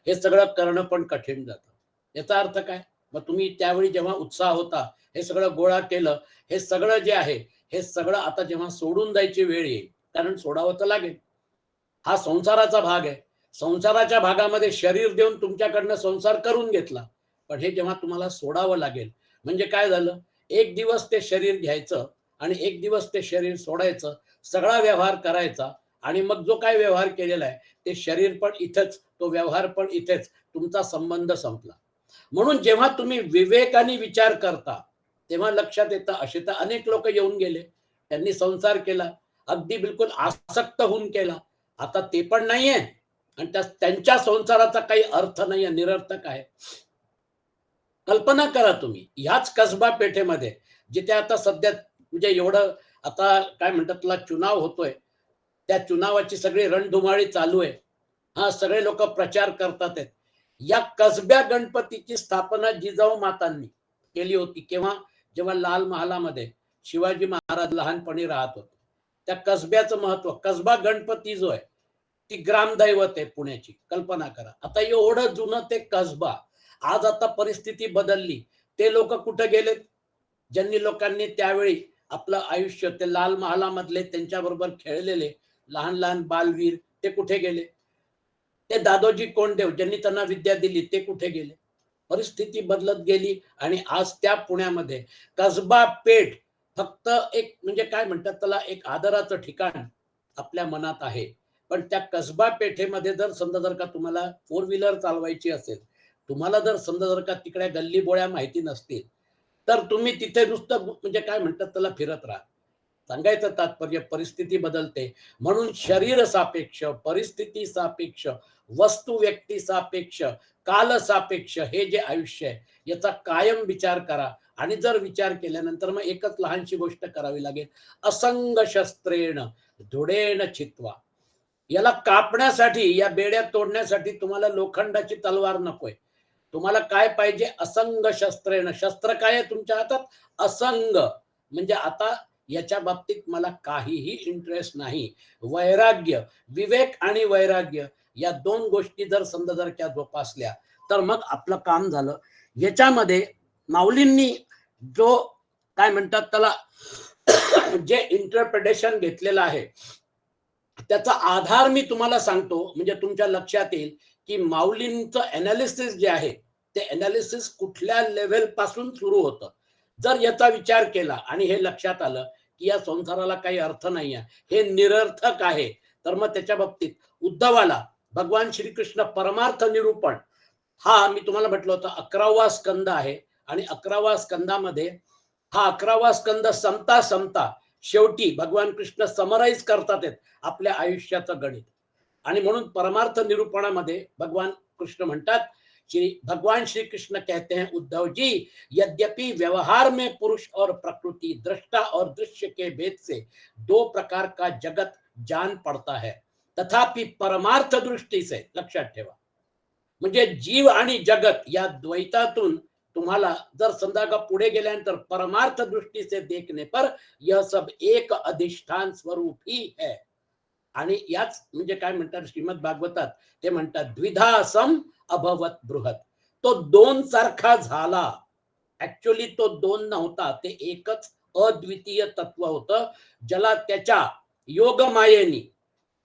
हे सगळं करणं पण कठीण जातं. याचा अर्थ काय? मग तुम्ही त्यावेळी जेव्हा उत्साह होता, हे सगळं गोळा केलं, हे सगळं जे आहे, हे सगळं आता जेव्हा सोडून जायची वेळ येईल, कारण सोडावं तर लागेल. हा संसाराचा भाग आहे. संसाराच्या भागामध्ये शरीर देऊन तुमच्याकडनं संसार करून घेतला. पण हे जेव्हा तुम्हाला सोडावं लागेल, म्हणजे काय झालं? एक दिवस ते शरीर घ्यायचं आणि एक दिवस ते शरीर सोडायचं, सगळा व्यवहार करायचा आणि मग जो काही व्यवहार केलेला आहे, ते शरीर पण इथेच, तो व्यवहार पण इथेच, तुमचा संबंध संपला. म्हणून जेव्हा तुम्ही विवेकाने विचार करता, तेव्हा लक्षात येतं असे तर अनेक लोक येऊन गेले. त्यांनी संसार केला, अगदी बिलकुल आसक्त होऊन केला. आता ते पण नाहीये आणि त्यांच्या संसाराचा काही अर्थ नाहीये, निरर्थक आहे. कल्पना करा तुम्ही ह्याच कसबा पेठेमध्ये, जिथे आता सध्या म्हणजे एवढं आता काय म्हणतात त्याला, चुनाव होतोय. त्या चुनावाची सगळी रणधुमाळी चालू आहे. हा, सगळे लोक प्रचार करतात आहेत. या कसब्या गणपतीची स्थापना जिजाऊ मातांनी केली होती. केव्हा? जेव्हा लाल महालामध्ये शिवाजी महाराज लहानपणी राहत होते. त्या कसब्याचं महत्व, कसबा गणपती जो आहे, ती ग्रामदैवत आहे पुण्याची. कल्पना करा. आता एवढं जुनं ते कसबा, आज आता परिस्थिती बदलली. ते लोक कुठे गेलेत? ज्यांनी लोकांनी त्यावेळी आपलं आयुष्य ते लाल महालामधले त्यांच्याबरोबर खेळलेले लहान लहान बालवीर, ते कुठे गेले? ते दादोजी कोंडदेव ज्यांनी त्यांना विद्या दिली, ते कुठे गेले? परिस्थिती बदलत गेली आणि आज त्या पुण्यामध्ये कसबा पेठ फक्त एक म्हणजे काय म्हणतात त्याला, एक आदराचं ठिकाण आपल्या मनात आहे. पण त्या कसबा पेठेमध्ये जर समजा जर का तुम्हाला फोर व्हीलर चालवायची असेल, तुम्हाला जर समजा जर का तिकडे गल्ली बोळ्या माहिती नसतील, तर तुम्ही तिथे नुसतं म्हणजे काय म्हणतात त्याला फिरत राहा. सांगायचं तात्पर्य, परिस्थिती बदलते. म्हणून शरीर सापेक्ष, परिस्थिती सापेक्ष, वस्तू व्यक्ती सापेक्ष, काल सापेक्ष हे जे आयुष्य आहे, याचा कायम विचार करा. आणि जर विचार केल्यानंतर मग एकच लहानशी गोष्ट करावी लागेल. असंग शस्त्रेण धुडेन छित्वा. याला कापण्यासाठी, या बेड्या तोडण्यासाठी तुम्हाला लोखंडाची तलवार नकोय. तुम्हाला काय पाहिजे? असंग शस्त्रेण. शस्त्र काय आहे तुमच्या हातात? असंग. म्हणजे आता याच्या बाबतीत मला काहीही इंटरेस्ट नाही. वैराग्य, विवेक आणि वैराग्य या दोन गोष्टी जर समजा जर त्या जोपासल्या, तर मग आपलं काम झालं. याच्यामध्ये माऊलींनी जो काय म्हणतात त्याला जे इंटरप्रिटेशन घेतलेलं आहे, त्याचा आधार मी तुम्हाला सांगतो, म्हणजे तुमच्या लक्षात येईल की माऊलींचं अनालिसिस जे आहे, ते अनालिसिस कुठल्या लेव्हल पासून सुरू होतं. जर याचा विचार केला आणि हे लक्षात आलं की या संसाराला काही अर्थ नाही आहे, हे निरर्थक आहे, तर मग त्याच्या बाबतीत उद्धवाला भगवान श्रीकृष्ण परमार्थ निरूपण, हा मी तुम्हाला म्हटलं होतं 11वा स्कंद आहे. आणि 11वा स्कंदामध्ये हा 11वा स्कंद संपता संपता शेवटी भगवान कृष्ण समराईज करतात आपल्या आयुष्याचं गणित. आणि म्हणून परमार्थ निरूपणामध्ये भगवान कृष्ण म्हणतात, भगवान श्री कृष्ण कहते हैं उद्धव जी, यद्यपि व्यवहार में पुरुष और प्रकृति, दृष्टा और दृश्य के भेद से दो प्रकार का जगत जान पड़ता है, तथापि परमार्थ दृष्टि से, लक्षात ठेवा, म्हणजे जीव आणि जगत या द्वैतातून तुम्हाला जर समजा का पुढे गेल्यानंतर परमार्थ दृष्टि से देखने पर यह सब एक अधिष्ठान स्वरूप ही है. आणि याच म्हणजे काय म्हणतात श्रीमद भागवतात, ते म्हणतात द्विधा सम अभवत बृहत. तो दोन सारखा झाला. ऍक्च्युअली तो दोन नव्हता, ते एकच अद्वितीय तत्व होतं, ज्याला त्याच्या योगमायेनी,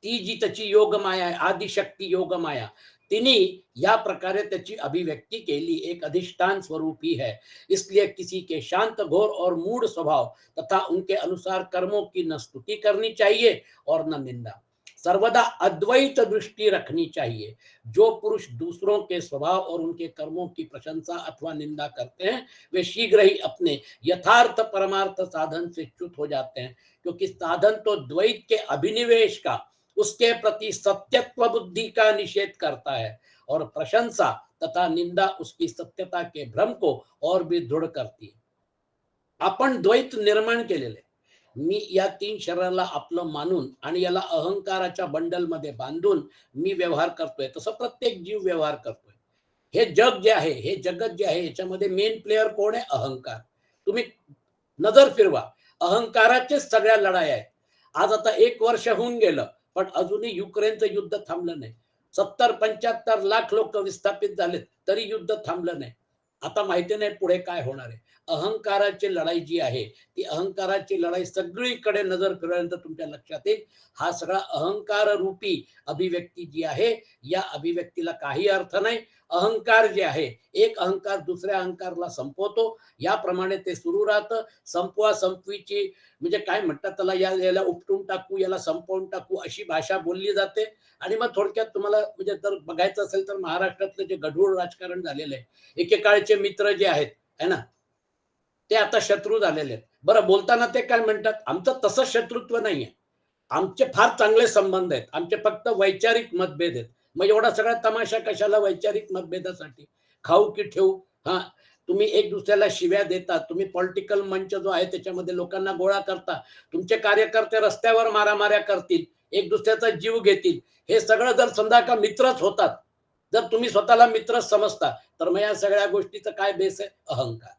ती जी त्याची योगमाया आहे, आदिशक्ती योगमाया, तिने या प्रकारे त्याची अभिव्यक्ति केली, एक अधिष्ठान स्वरूपी है. इसलिए किसी के शांत घोर और मूढ़ स्वभाव तथा उनके अनुसार कर्मों की न स्तुति करनी चाहिए और न निंदा, सर्वदा अद्वैत दृष्टि रखनी चाहिए. जो पुरुष दूसरों के स्वभाव और उनके कर्मों की प्रशंसा अथवा निंदा करते हैं, वे शीघ्र ही अपने यथार्थ परमार्थ साधन से च्युत हो जाते हैं, क्योंकि साधन तो द्वैत के अभिनिवेश का, उसके प्रति सत्यत्व बुद्धि का निषेध करता है, और प्रशंसा तथा निंदा उसकी सत्यता के भ्रम को और भी दृढ़ करती है. आपण द्वैत निर्माण केलेले, मी या तीन शरीराला आपलं मानून आणि याला अहंकाराच्या बंडल मध्ये बांधून मी व्यवहार करतोय, तसं प्रत्येक जीव व्यवहार करतोय. हे जग जे आहे, हे जगत जे आहे, याच्यामध्ये मेन प्लेयर कोण आहे? अहंकार. तुम्ही नजर फिरवा, अहंकाराचेच सगळ्या लढाई आहेत. आज आता 1 वर्ष होऊन गेलं, पण अजूनही युक्रेनचं युद्ध थांबलं नाही. 70-75 लाख लोक विस्थापित झालेत, तरी युद्ध थांबलं नाही. आता माहिती नाही पुढे काय होणार आहे. अहंकाराची लढाई जी आहे, ती अहंकाराची लढाई सगळीकडे नजर फिरवल्यानंतर तुमच्या लक्षात येईल, हा सगळा अहंकार रूपी अभिव्यक्ती जी आहे, या अभिव्यक्तीला काही अर्थ नाही. अहंकार जे आहे, एक अहंकार दुसऱ्या अहंकारला संपवतो. याप्रमाणे ते सुरू राहतं. संपवा संपवीची म्हणजे काय म्हणतात त्याला, याला उपटून टाकू, याला संपवून टाकू, अशी भाषा बोलली जाते. आणि मग थोडक्यात तुम्हाला म्हणजे जर बघायचं असेल तर महाराष्ट्रातलं जे गढूळ राजकारण झालेलं आहे, एकेकाळचे मित्र जे आहेत है ना, ते आता शत्रू झालेले आहेत. बरं, बोलताना ते काय म्हणतात, आमचं तसं शत्रुत्व नाहीये, आमचे फार चांगले संबंध आहेत, आमचे फक्त वैचारिक मतभेद आहेत. मग एवढा सगळा तमाशा कशाला वैचारिक मतभेदासाठी? खाऊ की ठेवू? हा, तुम्ही एक दुसऱ्याला शिव्या देता, तुम्ही पॉलिटिकल मंच जो आहे त्याच्यामध्ये लोकांना गोळा करता, तुमचे कार्यकर्ते रस्त्यावर मारामाऱ्या करतील, एक दुसऱ्याचा जीव घेतील. हे सगळं जर समजा का मित्रच होतात, जर तुम्ही स्वतःला मित्रच समजता, तर मग या सगळ्या गोष्टीचं काय बेस आहे? अहंकार.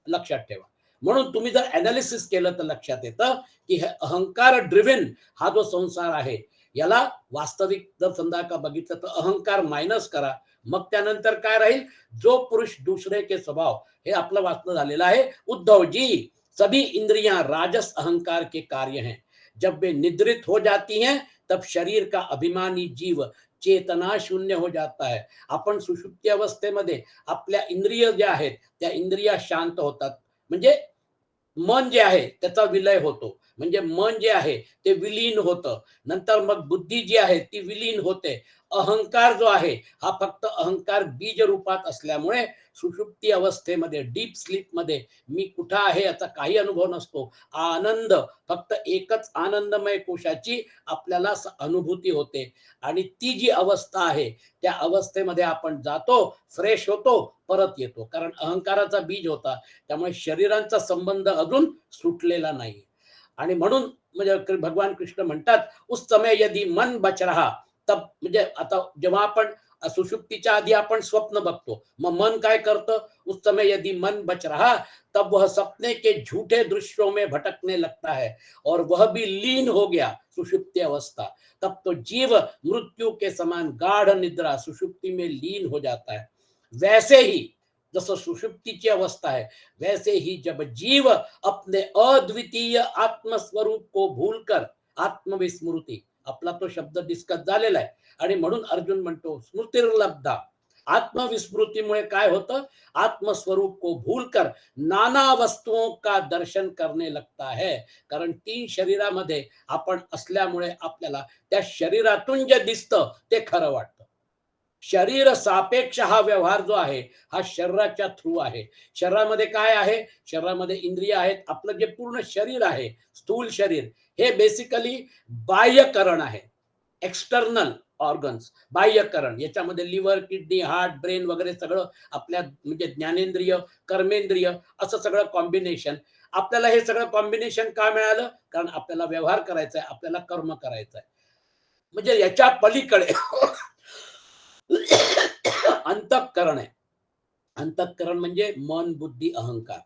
लक्षात ठेवा. म्हणून तुम्ही जर अनालिसिस केलं तर लक्षात येतं, की हे अहंकार ड्रिव्हन हा जो संसार आहे, याला वास्तविक जर समजा का बघितलं तर अहंकार मायनस करा. मग त्यानंतर काय राहील? जो पुरुष दूसरे के स्वभाव, हे आपलं वाचणं झालेलं आहे. उद्धव जी, सभी इंद्रियां राजस अहंकार के कार्य हैं. जब वे निद्रित हो जाती हैं, तब शरीर का अभिमानी जीव चेतना शून्य हो जाता है. आपण सुषुप्ती अवस्थेमध्ये आपल्या इंद्रिय ज्या आहेत, त्या इंद्रिया शांत होतात. म्हणजे मन जे आहे त्याचा विलय होतो. म्हणजे मन जे आहे ते विलीन होतं. नंतर मग बुद्धी जी आहे ती विलीन होते. अहंकार जो आहे, हा फक्त अहंकार बीज रूपात असल्यामुळे सुषुप्ती अवस्थेमध्ये, डीप स्लीपमध्ये मी कुठं आहे याचा काही अनुभव नसतो. आनंद, फक्त एकच आनंदमय कोशाची आपल्याला अनुभूती होते. आणि ती जी अवस्था आहे, त्या अवस्थेमध्ये आपण जातो, फ्रेश होतो, परत येतो. कारण अहंकाराचा बीज होता. त्यामुळे शरीरांचा संबंध अजून सुटलेला नाही. आणि म्हणून म्हणजे भगवान कृष्ण म्हणतात, उस समय यदि मन बच रहा, तब म्हणजे आता जेव्हा आपण सुषुप्तीच्या आधी आपण स्वप्न बघतो, मग मन काय करतं? उस समय यदि मन बच रहा, तब वह सपने के झूठे दृश्यों में भटकने लगता है और वह भी लीन हो गया, सुषुप्ति अवस्था, तब तो जीव मृत्यु के समान गाढ़ निद्रा, सुषुप्ति में लीन हो जाता है. वैसे ही जसं सुषुप्तीची अवस्था है, वैसे ही जब जीव अपने अद्वितीय आत्मस्वरूप को भूलकर, आत्मविस्मृती, आपला तो शब्द डिस्कस झालेला आहे. आणि म्हणून अर्जुन म्हणतो स्मृतिर्लब्धा, आत्मविस्मृतीमुळे काय होतं? आत्मस्वरूप को भूलकर नाना वस्तुओं का दर्शन करने लगता है. कारण 3 शरीरामध्ये आपण असल्यामुळे आपल्याला त्या शरीरातून जे दिसतं ते खरं वाटतं. शरीर सापेक्ष हा व्यवहार जो आहे, हा शरीराच्या थ्रू आहे. शरीरामध्ये काय आहे? शरीरामध्ये इंद्रिय आहेत. आपलं जे पूर्ण शरीर आहे, स्थूल शरीर, हे बेसिकली बाह्यकरण आहे. एक्सटर्नल ऑर्गन्स, बाह्यकरण. याच्यामध्ये लिव्हर, किडनी, हार्ट, ब्रेन वगैरे सगळं आपल्या म्हणजे ज्ञानेंद्रिय, कर्मेंद्रिय असं सगळं कॉम्बिनेशन. आपल्याला हे सगळं कॉम्बिनेशन का मिळालं? कारण आपल्याला व्यवहार करायचा आहे, आपल्याला कर्म करायचं आहे. म्हणजे याच्या पलीकडे अंतःकरण आहे. अंतःकरण म्हणजे मन, बुद्धी, अहंकार.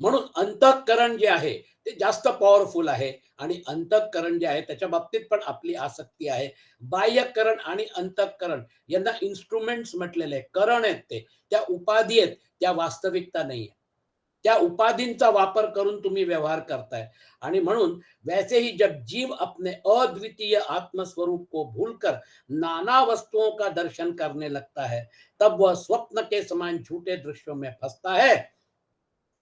म्हणून अंतःकरण जे आहे ते जास्त पॉवरफुल आहे. आणि अंतःकरण जे आहे त्याच्या बाबतीत पण आपली आसक्ती आहे. बाह्यकरण आणि अंतःकरण यांना इन्स्ट्रुमेंट्स म्हटलेले आहे. करण आहेत ते, त्या उपाधी आहेत, त्या वास्तविकता नाही. त्या उपाधींचा वापर करून तुम्ही व्यवहार करताय. आणि म्हणून वैसे ही जब जीव अपने अद्वितीय आत्मस्वरूप को भूलकर नाना वस्तुओं का दर्शन करने लगता है, तब वह स्वप्न के समान झूठे दृश्यों में फंसता है,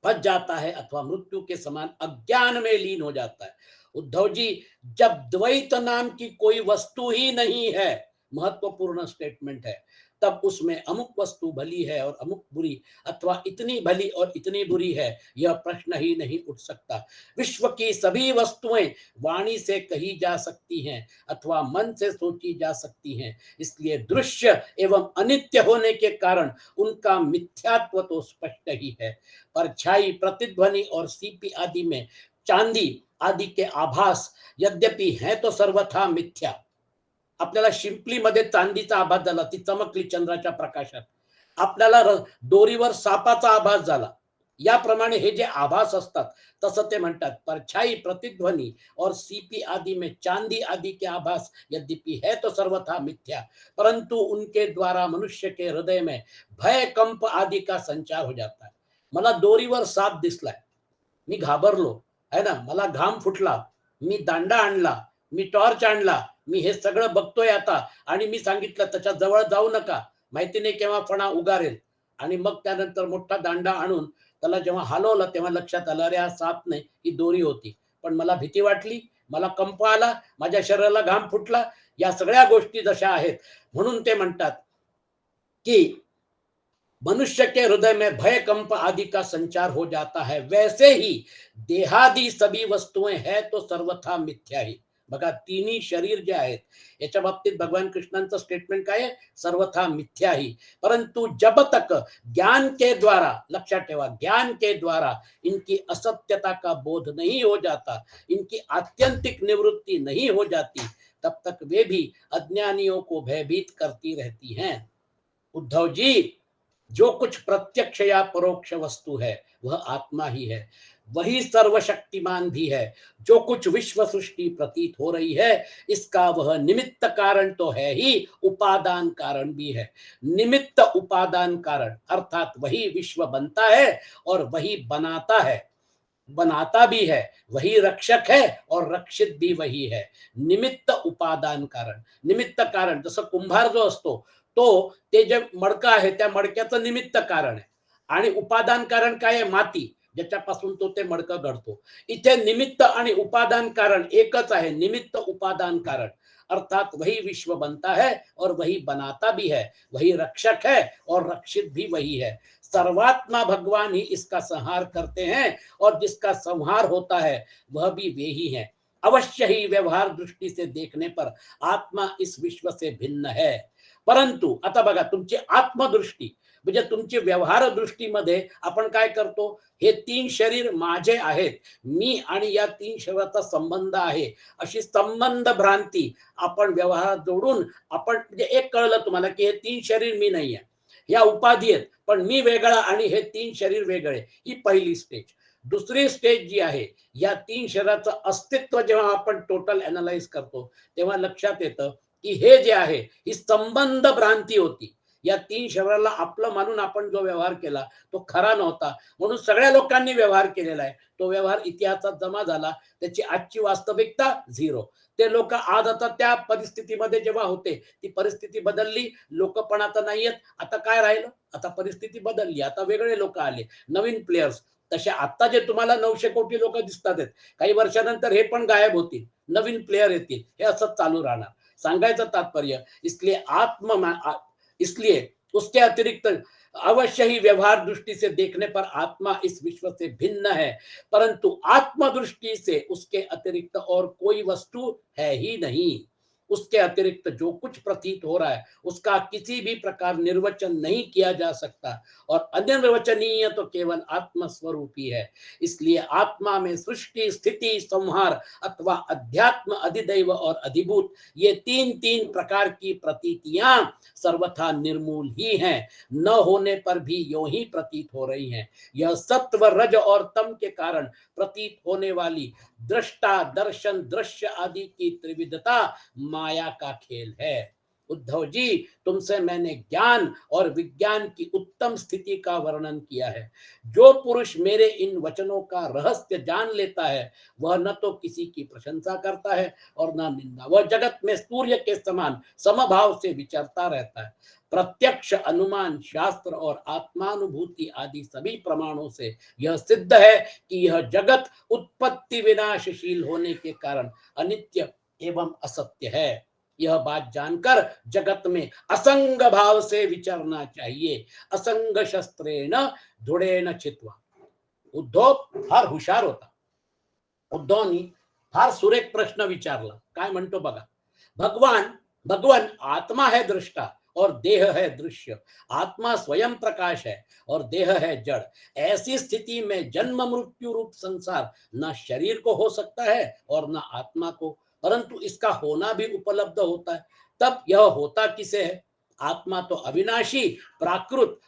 फंस जाता है, अथवा मृत्यु के समान अज्ञान में लीन हो जाता है. उद्धव जी, जब द्वैत नाम की कोई वस्तु ही नहीं है, महत्वपूर्ण स्टेटमेंट है, तब उसमें अमुक वस्तु भली है और अमुक बुरी, अथवा इतनी भली और इतनी बुरी है, यह प्रश्न ही नहीं उठ सकता. विश्व की सभी वस्तुएं वाणी से कही जा सकती हैं अथवा मन से सोची जा सकती हैं. इसलिए दृश्य एवं अनित्य होने के कारण उनका मिथ्यात्व तो स्पष्ट ही है. परछाई, प्रतिध्वनि और सीपी आदि में चांदी आदि के आभास यद्यपि हैं तो सर्वथा मिथ्या. आपल्याला शिंपलीमध्ये चांदीचा आभास झाला, ती चमकली चंद्राच्या प्रकाशात. आपल्याला दोरीवर सापाचा आभास झाला, याप्रमाणे हे जे आभास असतात तसं ते म्हणतात, परछाई, प्रतिध्वनि और सीपी आदि में चांदी आदि के आभास यद्यपि है तो सर्वथा मिथ्या, परंतु उनके द्वारा मनुष्य के हृदय में भय कंप आदि का संचार हो जाता है. मला दोरीवर साप दिसलाय, मी घाबरलो, आहे ना, मला घाम फुटला, मी दांडा आणला, मी टॉर्च आणला, मी हे सगळं बघतोय आता आणि मी सांगितलं त्याच्या जवळ जाऊ नका, माहिती नाही केव्हा फणा उगारेल. आणि मग त्यानंतर मोठा दांडा आणून त्याला जेव्हा हलवलं तेव्हा लक्षात आलं, अरे हा साप नाही, ही दोरी होती. पण मला भीती वाटली, मला कंप आला, माझ्या शरीराला घाम फुटला. या सगळ्या गोष्टी जशा आहेत, म्हणून ते म्हणतात की मनुष्य के हृदय में भय कंप आदि का संचार हो जाता है, वैसे ही देहादी सभी वस्तुएं है तो सर्वथा मिथ्या ही. बघा, तिन्ही शरीर जे आहेत याच्या बाबतीत भगवान कृष्णांचं स्टेटमेंट काय आहे? सर्वथा मिथ्या ही. परंतु जब तक ज्ञान के द्वारा, लक्षात ठेवा, ज्ञान के द्वारा इनकी असत्यता का बोध नहीं हो जाता, इनकी आत्यंतिक निवृत्ति नहीं हो जाती, तब तक वे भी अज्ञानियों को भयभीत करती रहती हैं. उद्धव जी, जो कुछ प्रत्यक्ष या परोक्ष वस्तु है वह आत्मा ही है, वही सर्वशक्तिमान भी है. जो कुछ विश्व सृष्टि प्रतीत हो रही है इसका वह निमित्त कारण तो है ही, उपादान कारण भी है. निमित्त उपादान कारण अर्थात वही विश्व बनता है और वही बनाता है, बनाता भी है, वही रक्षक है और रक्षित भी वही है. निमित्त उपादान कारण, निमित्त कारण जसं कुंभार जो असतो तो, ते जे मडकं आहे त्या मडक्याचं निमित्त कारण आहे आणि उपादान कारण काय आहे? माती, ज्याच्यापासून तो ते मडकं घडतो. इथे निमित्त आणि उपादान कारण एकच आहे, निमित्त उपादान कारण अर्थात वही विश्व बनता है और वही बनाता भी है, वही रक्षक है और रक्षित भी वही है. सर्वात्मा भगवान ही इसका संहार करते हैं और जिसका संहार होता है वह भी वे ही है. अवश्य ही व्यवहार दृष्टि से देखने पर आत्मा इस विश्व से भिन्न है, परंतु आता बघा, तुमची आत्मदृष्टी म्हणजे तुमची व्यवहार दृष्टीमध्ये आपण काय करतो? हे तीन शरीर माझे आहेत, मी आणि या तीन शरीराचा संबंध आहे, अशी संबंध भ्रांती आपण व्यवहारात जोडून आपण, म्हणजे एक कळलं तुम्हाला की हे तीन शरीर मी नाही आहे, या उपाधी आहेत, पण मी वेगळा आणि हे तीन शरीर वेगळे. ही पहिली स्टेज. दुसरी स्टेज जी आहे, या तीन शरीराचं अस्तित्व जेव्हा आपण टोटल अनालाइज करतो तेव्हा लक्षात येतं की हे जे आहे ही संबंध भ्रांती होती. या तीन शरीराला आपलं मानून आपण जो व्यवहार केला तो खरा नव्हता, म्हणून सगळ्या लोकांनी व्यवहार केलेला आहे. तो व्यवहार इतिहासात जमा झाला, त्याची आजची वास्तविकता झिरो. ते लोक आज आता त्या परिस्थितीमध्ये जेव्हा होते ती परिस्थिती बदलली, लोक पण आता नाहीयेत. आता काय राहिलं? आता परिस्थिती बदलली, आता वेगळे लोक आले, नवीन प्लेयर्स. तसे आता जे तुम्हाला 900 कोटी लोक दिसतात आहेत, काही वर्षानंतर हे पण गायब होतील, नवीन प्लेयर येतील, हे असंच चालू राहणार. सांगायचं तात्पर्य, इसलिए उसके अतिरिक्त अवश्य ही व्यवहार दृष्टि से देखने पर आत्मा इस विश्व से भिन्न है, परंतु आत्म दृष्टि से उसके अतिरिक्त और कोई वस्तु है ही नहीं. उसके अतिरिक्त जो कुछ प्रतीत हो रहा है उसका किसी भी प्रकार निर्वचन नहीं किया जा सकता और अनिर्वचनीय तो केवल आत्म स्वरूप ही है. इसलिए आत्मा में सृष्टि, स्थिति, संहार अथवा अध्यात्म, अधिदैव और अधिभूत, ये तीन तीन प्रकार की प्रतीतियां सर्वथा निर्मूल ही हैं, न होने पर भी यों ही प्रतीत हो रही हैं. यह सत्व, रज और तम के कारण प्रतीत होने वाली दृष्टा, दर्शन, दृश्य आदि की त्रिविधता माया का खेल है. उद्धव जी, तुमसे मैंने ज्ञान और विज्ञान की उत्तम स्थिति का वर्णन किया है. जो पुरुष मेरे इन वचनों का रहस्य जान लेता है वह न तो किसी की प्रशंसा करता है और न निंदा. वह जगत में सूर्य के समान समभाव से विचरता रहता है. प्रत्यक्ष, अनुमान, शास्त्र और आत्मानुभूति आदि सभी प्रमाणों से यह सिद्ध है कि यह जगत उत्पत्ति विनाशशील होने के कारण अनित्य एवं असत्य है. यह बात जानकर जगत में असंग भाव से विचरना चाहिए. असंग शस्त्रेण धुडेन चित्वा. उद्धव फार हुशार होता. उद्धवनी फार सुरेख प्रश्न विचारला. काय म्हणतो बघा, भगवान आत्मा है दृष्टा और देह है दृश्य. आत्मा स्वयं प्रकाश है और देह है जड़. ऐसी स्थिति में जन्म मृत्यु रूप संसार न शरीर को हो सकता है और न आत्मा को, परंतु इसका होना भी उपलब्ध होता है. तब यह होता किसे है? आत्मा तो अविनाशी, प्राकृत,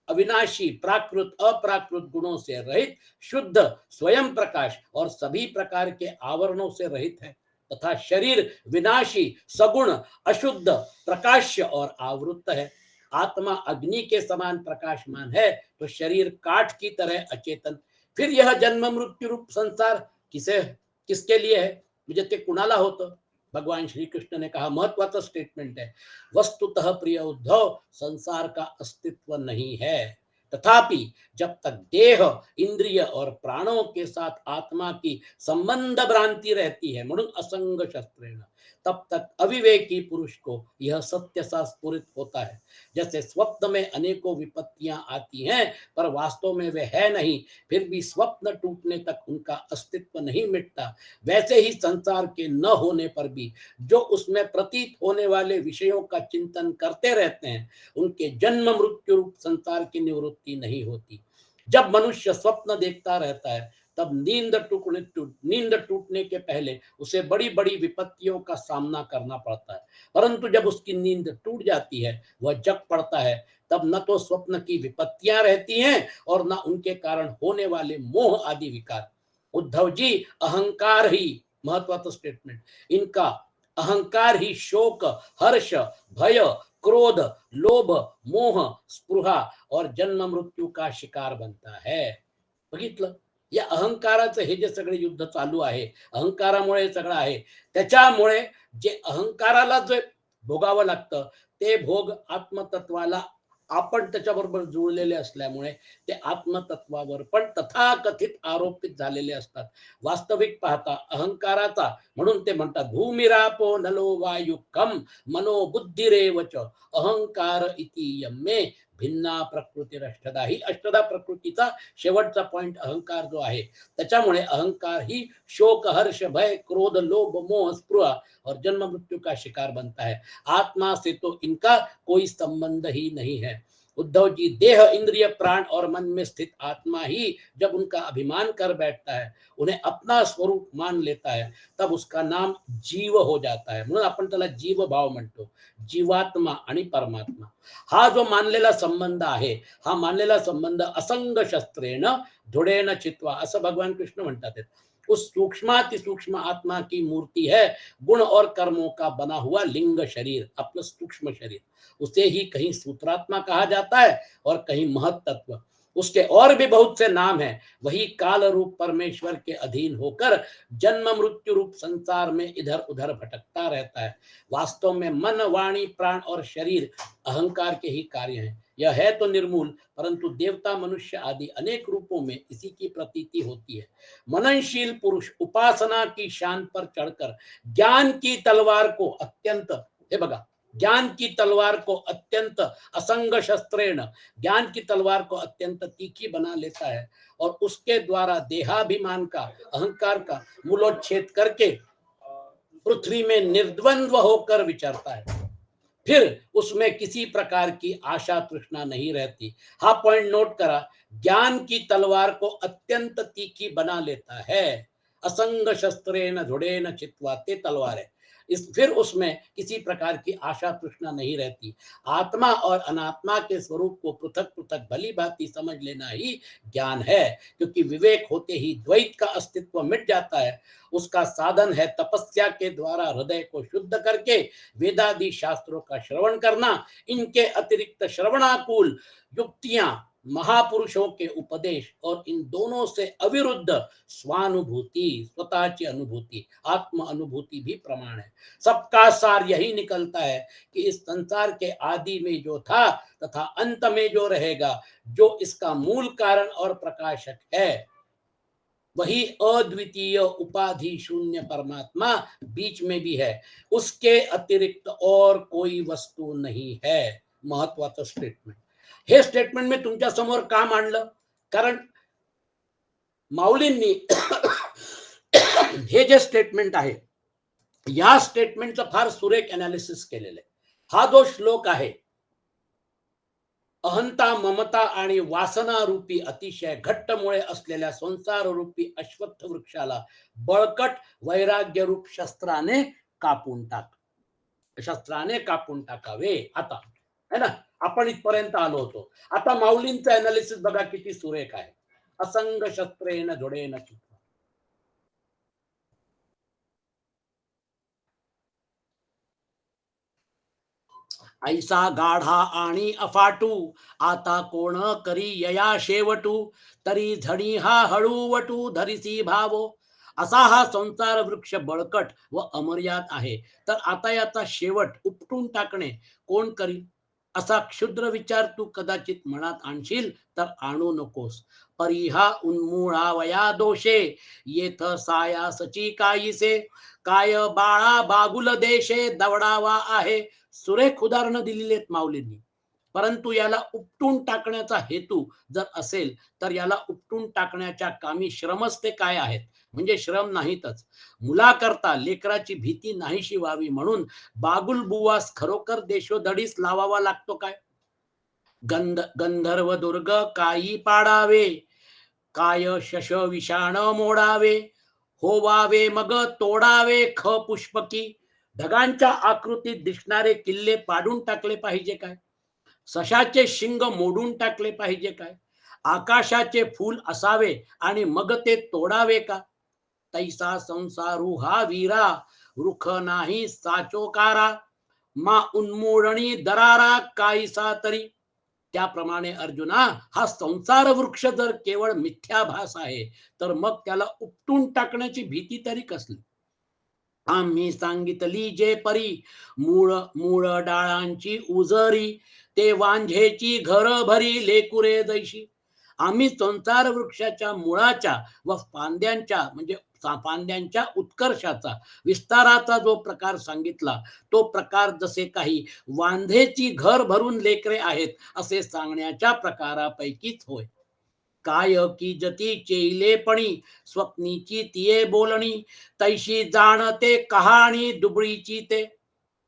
अविनाशी, प्राकृत, अप्राकृत गुणों से रहित, शुद्ध, स्वयं प्रकाश और सभी प्रकार के आवरणों से रहित है, तथा शरीर विनाशी, सगुण, अशुद्ध, प्रकाश्य और आवृत्त है। आत्मा अग्नि के समान प्रकाशमान है तो शरीर काठ की तरह अचेतन। फिर यह जन्म मृत्यू रूप संसार किसे किसके लिए है? म्हणजे ते कुणाला होतं? भगवान श्री कृष्ण ने कहा, महत्वाचा स्टेटमेंट है, वस्तुतः प्रिय उद्धव संसार का अस्तित्व नहीं है, तथापि जब तक देह, इंद्रिय और प्राणों के साथ आत्मा की संबंध भ्रांति रहती है, म्हणून असंग शस्त्रेण, तब तक अविवेकी पुरुष को यह सत्य सा स्फुरित होता है, जैसे स्वप्न में अनेकों विपत्तियां आती हैं पर वास्तव में वे है नहीं, फिर भी स्वप्न टूटने तक उनका अस्तित्व नहीं मिटता, वैसे ही संसार के न होने पर भी जो उसमें प्रतीत होने वाले विषयों का चिंतन करते रहते हैं, उनके जन्म मृत्यु रूप संसार की निवृत्ति नहीं होती। जब मनुष्य स्वप्न देखता रहता है तब नींद टूटने के पहले उसे बड़ी बड़ी विपत्तियों का सामना करना पड़ता है, परंतु जब उसकी नींद टूट जाती है, वह जग पड़ता है, तब न तो स्वप्न की विपत्तियां रहती हैं और न उनके कारण होने वाले मोह आदि विकार। उद्धव जी, अहंकार ही, महत्वाचा स्टेटमेंट, इनका अहंकार ही शोक, हर्ष, भय, क्रोध, लोभ, मोह, स्पृहा और जन्म मृत्यू का शिकार बनता है। बघितलं, या अहंकाराचं हे जे सगळे युद्ध चालू आहे, अहंकारामुळे हे सगळं आहे, त्याच्यामुळे जे अहंकाराला जे भोगावं लागतं, ते भोग आत्मतत्वाला आपण त्याच्याबरोबर जुळलेले असल्यामुळे ते आत्मतत्वावर पण तथाकथित आरोपित झालेले असतात। वास्तविक पाहता अहंकाराचा, म्हणून ते म्हणतात भूमिरापो नलो वायु कम मनो बुद्धिरेव च अहंकार इति यम्मे भिन्ना प्रकृती अष्टधा। ही अष्टधा प्रकृतीचा शेवटचा पॉइंट अहंकार जो आहे, त्याच्यामुळे अहंकार ही शोक, हर्ष, भय, क्रोध, लोभ, मोह, स्पृहा और जन्म मृत्यू का शिकार बनता है। आत्मा से तो इनका कोई संबंध ही नहीं है। उद्धव जी, देह, इंद्रिय, प्राण और मन में स्थित आत्मा ही जब उनका अभिमान कर बैठता है, उन्हें अपना स्वरूप मान लेता है, तब उसका नाम जीव हो जाता है, म्हणून आपण त्याला जीव भाव म्हणतो। जीवात्मा आणि परमात्मा हा जो मानलेला संबंध आहे, हा मानलेला संबंध असंग शस्त्रेण दृढेन चित्वा, असं भगवान कृष्ण म्हणतात आहेत। उस सूक्ष्माति सूक्ष्म आत्मा की मूर्ति है, गुण और कर्मों का बना हुआ लिंग शरीर, अपना सूक्ष्म शरीर, उसे ही कहीं सूत्रात्मा कहा जाता है और कहीं महत तत्व। उसके और भी बहुत से नाम हैं। वही काल रूप परमेश्वर के अधीन होकर जन्म मृत्यु रूप संसार में इधर उधर भटकता रहता है। वास्तव में मन, वाणी, प्राण और शरीर अहंकार के ही कार्य हैं। यह है तो निर्मूल, परंतु देवता, मनुष्य आदि अनेक रूपों में इसी की प्रतीति होती है। मननशील पुरुष उपासना की शान पर चढ़कर ज्ञान की तलवार को अत्यंत, हे बघा, ज्ञान की तलवार को अत्यंत असंग शस्त्रेण, ज्ञान की तलवार को अत्यंत तीखी बना लेता है और उसके द्वारा देहाभिमान का, अहंकार का मूलोच्छेद करके पृथ्वी में निर्द्वंद्व होकर विचरता है। फिर उसमें किसी प्रकार की आशा तृष्णा नहीं रहती। हा पॉइंट नोट करा, ज्ञान की तलवार को अत्यंत तीखी बना लेता है, असंग शस्त्रेण दृढ़ेन चित्वा, ते तलवार है। फिर उसमें किसी प्रकार की आशा तृष्णा नहीं रहती। आत्मा और अनात्मा के स्वरूप को पृथक पृथक भली भांति समझ लेना ही ज्ञान है, क्योंकि विवेक होते ही द्वैत का अस्तित्व मिट जाता है। उसका साधन है तपस्या के द्वारा हृदय को शुद्ध करके वेदादि शास्त्रों का श्रवण करना। इनके अतिरिक्त श्रवणाकुल युक्तियां, महापुरुषों के उपदेश और इन दोनों से अविरुद्ध स्वानुभूति, स्वतः की अनुभूति, आत्म अनुभूति भी प्रमाण है। सबका सार यही निकलता है कि इस संसार के आदि में जो था तथा अंत में जो रहेगा, जो इसका मूल कारण और प्रकाशक है, वही अद्वितीय उपाधि शून्य परमात्मा बीच में भी है। उसके अतिरिक्त और कोई वस्तू नहीं है। महत्वाचं स्टेटमेंट, हे स्टेटमेंट मी तुमच्या समोर का मांडलं? कारण माऊलींनी हे जे स्टेटमेंट आहे, या स्टेटमेंटचं फार सुरेख एनालिसिस केलेलं आहे। हा जो श्लोक आहे, अहंता, ममता आणि वासना रूपी अतिशय घट्ट मुळे असलेल्या संसार रूपी अश्वत्थ वृक्षाला बळकट वैराग्य रूप शस्त्राने कापून टाकावे। आता है ना, आपण इथपर्यंत आलो होतो. आता माऊलींचं अनालिसिस बघा किती सुरेख आहे. असंग शस्त्रेण जोडेन चित्त. ऐसा गाढा आणि अफाटू आता कोण करी यया शेवटू तरी झणी हा हळूवटू धरिसी भावो. असा हा संसार वृक्ष बळकट व अमर्याद आहे. तर आता याचा शेवट उपटून टाकणे कोण करील? असा क्षुद्र विचार तू कदाचित मनात आणशील तर आणू नकोस. परिहा उन्मूळावया दोषे येथ सायासची कायीसे काय बाळा बागुल देशे दवडावा आहे. सुरेख उदाहरणं दिलेली आहेत माऊलींनी. परंतु याला उपटून टाकण्याचा हेतू जर असेल तर याला उपटून टाकण्याच्या कामी श्रमच ते काय आहेत? म्हणजे श्रम नाहीतच. मुलाकरता लेकराची भीती नाहीशी व्हावी म्हणून बागुल बुवास खरोखर देशोधडीस लावावा लागतो काय? गंधर्व दुर्ग काही पाडावे, काय शश विषाण मोडावे, होवावे मग तोडावे ख पुष्पकी. ढगांच्या आकृतीत दिसणारे किल्ले पाडून टाकले पाहिजे काय? सशाचे शिंग मोडून टाकले पाहिजे काय? आकाशाचे फूल असावे आणि मग ते तोडावे का? तैसा संसारू हा वीरा रुख नाही साचोकारा, मा उन्मूळणी दरारा काहीसा तरी. त्याप्रमाणे अर्जुना, हा संसार वृक्ष जर केवळ मिथ्याभास आहे तर मग त्याला उपटून टाकण्याची भीती तरी कसली? आम्ही सांगितली जे परी मूळ मूळ डाळांची उजरी, ते वांझेची घर भरी लेकुरे दैशी. आम्ही संसार वृक्षाच्या मुळाच्या व फांद्यांच्या म्हणजे फांद्यांच्या उत्कर्षाचा विस्ताराचा जो प्रकार सांगितला, तो प्रकार जसे काही वांझेची घर भरून लेकरे आहेत असे सांगण्याच्या प्रकारापैकीच होय. काय की जती चेलेपणी स्वप्नीची तिये बोलणी, तैशी जाणते कहाणी दुबळीची ते.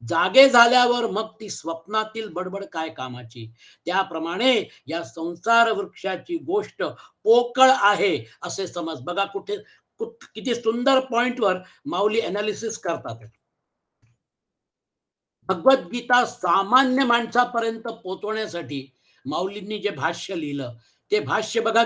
जागे झाल्यावर मग ती स्वप्नातील बडबड काय कामाची. त्याप्रमाणे या संसार वृक्षाची गोष्ट पोकळ आहे असे समज. बघा कुठे किती सुंदर पॉइंटवर माऊली अनालिसिस करतात. भगवद्गीता सामान्य माणसापर्यंत पोहोचवण्यासाठी माऊलींनी जे भाष्य लिहिलं, ते भाष्य बघा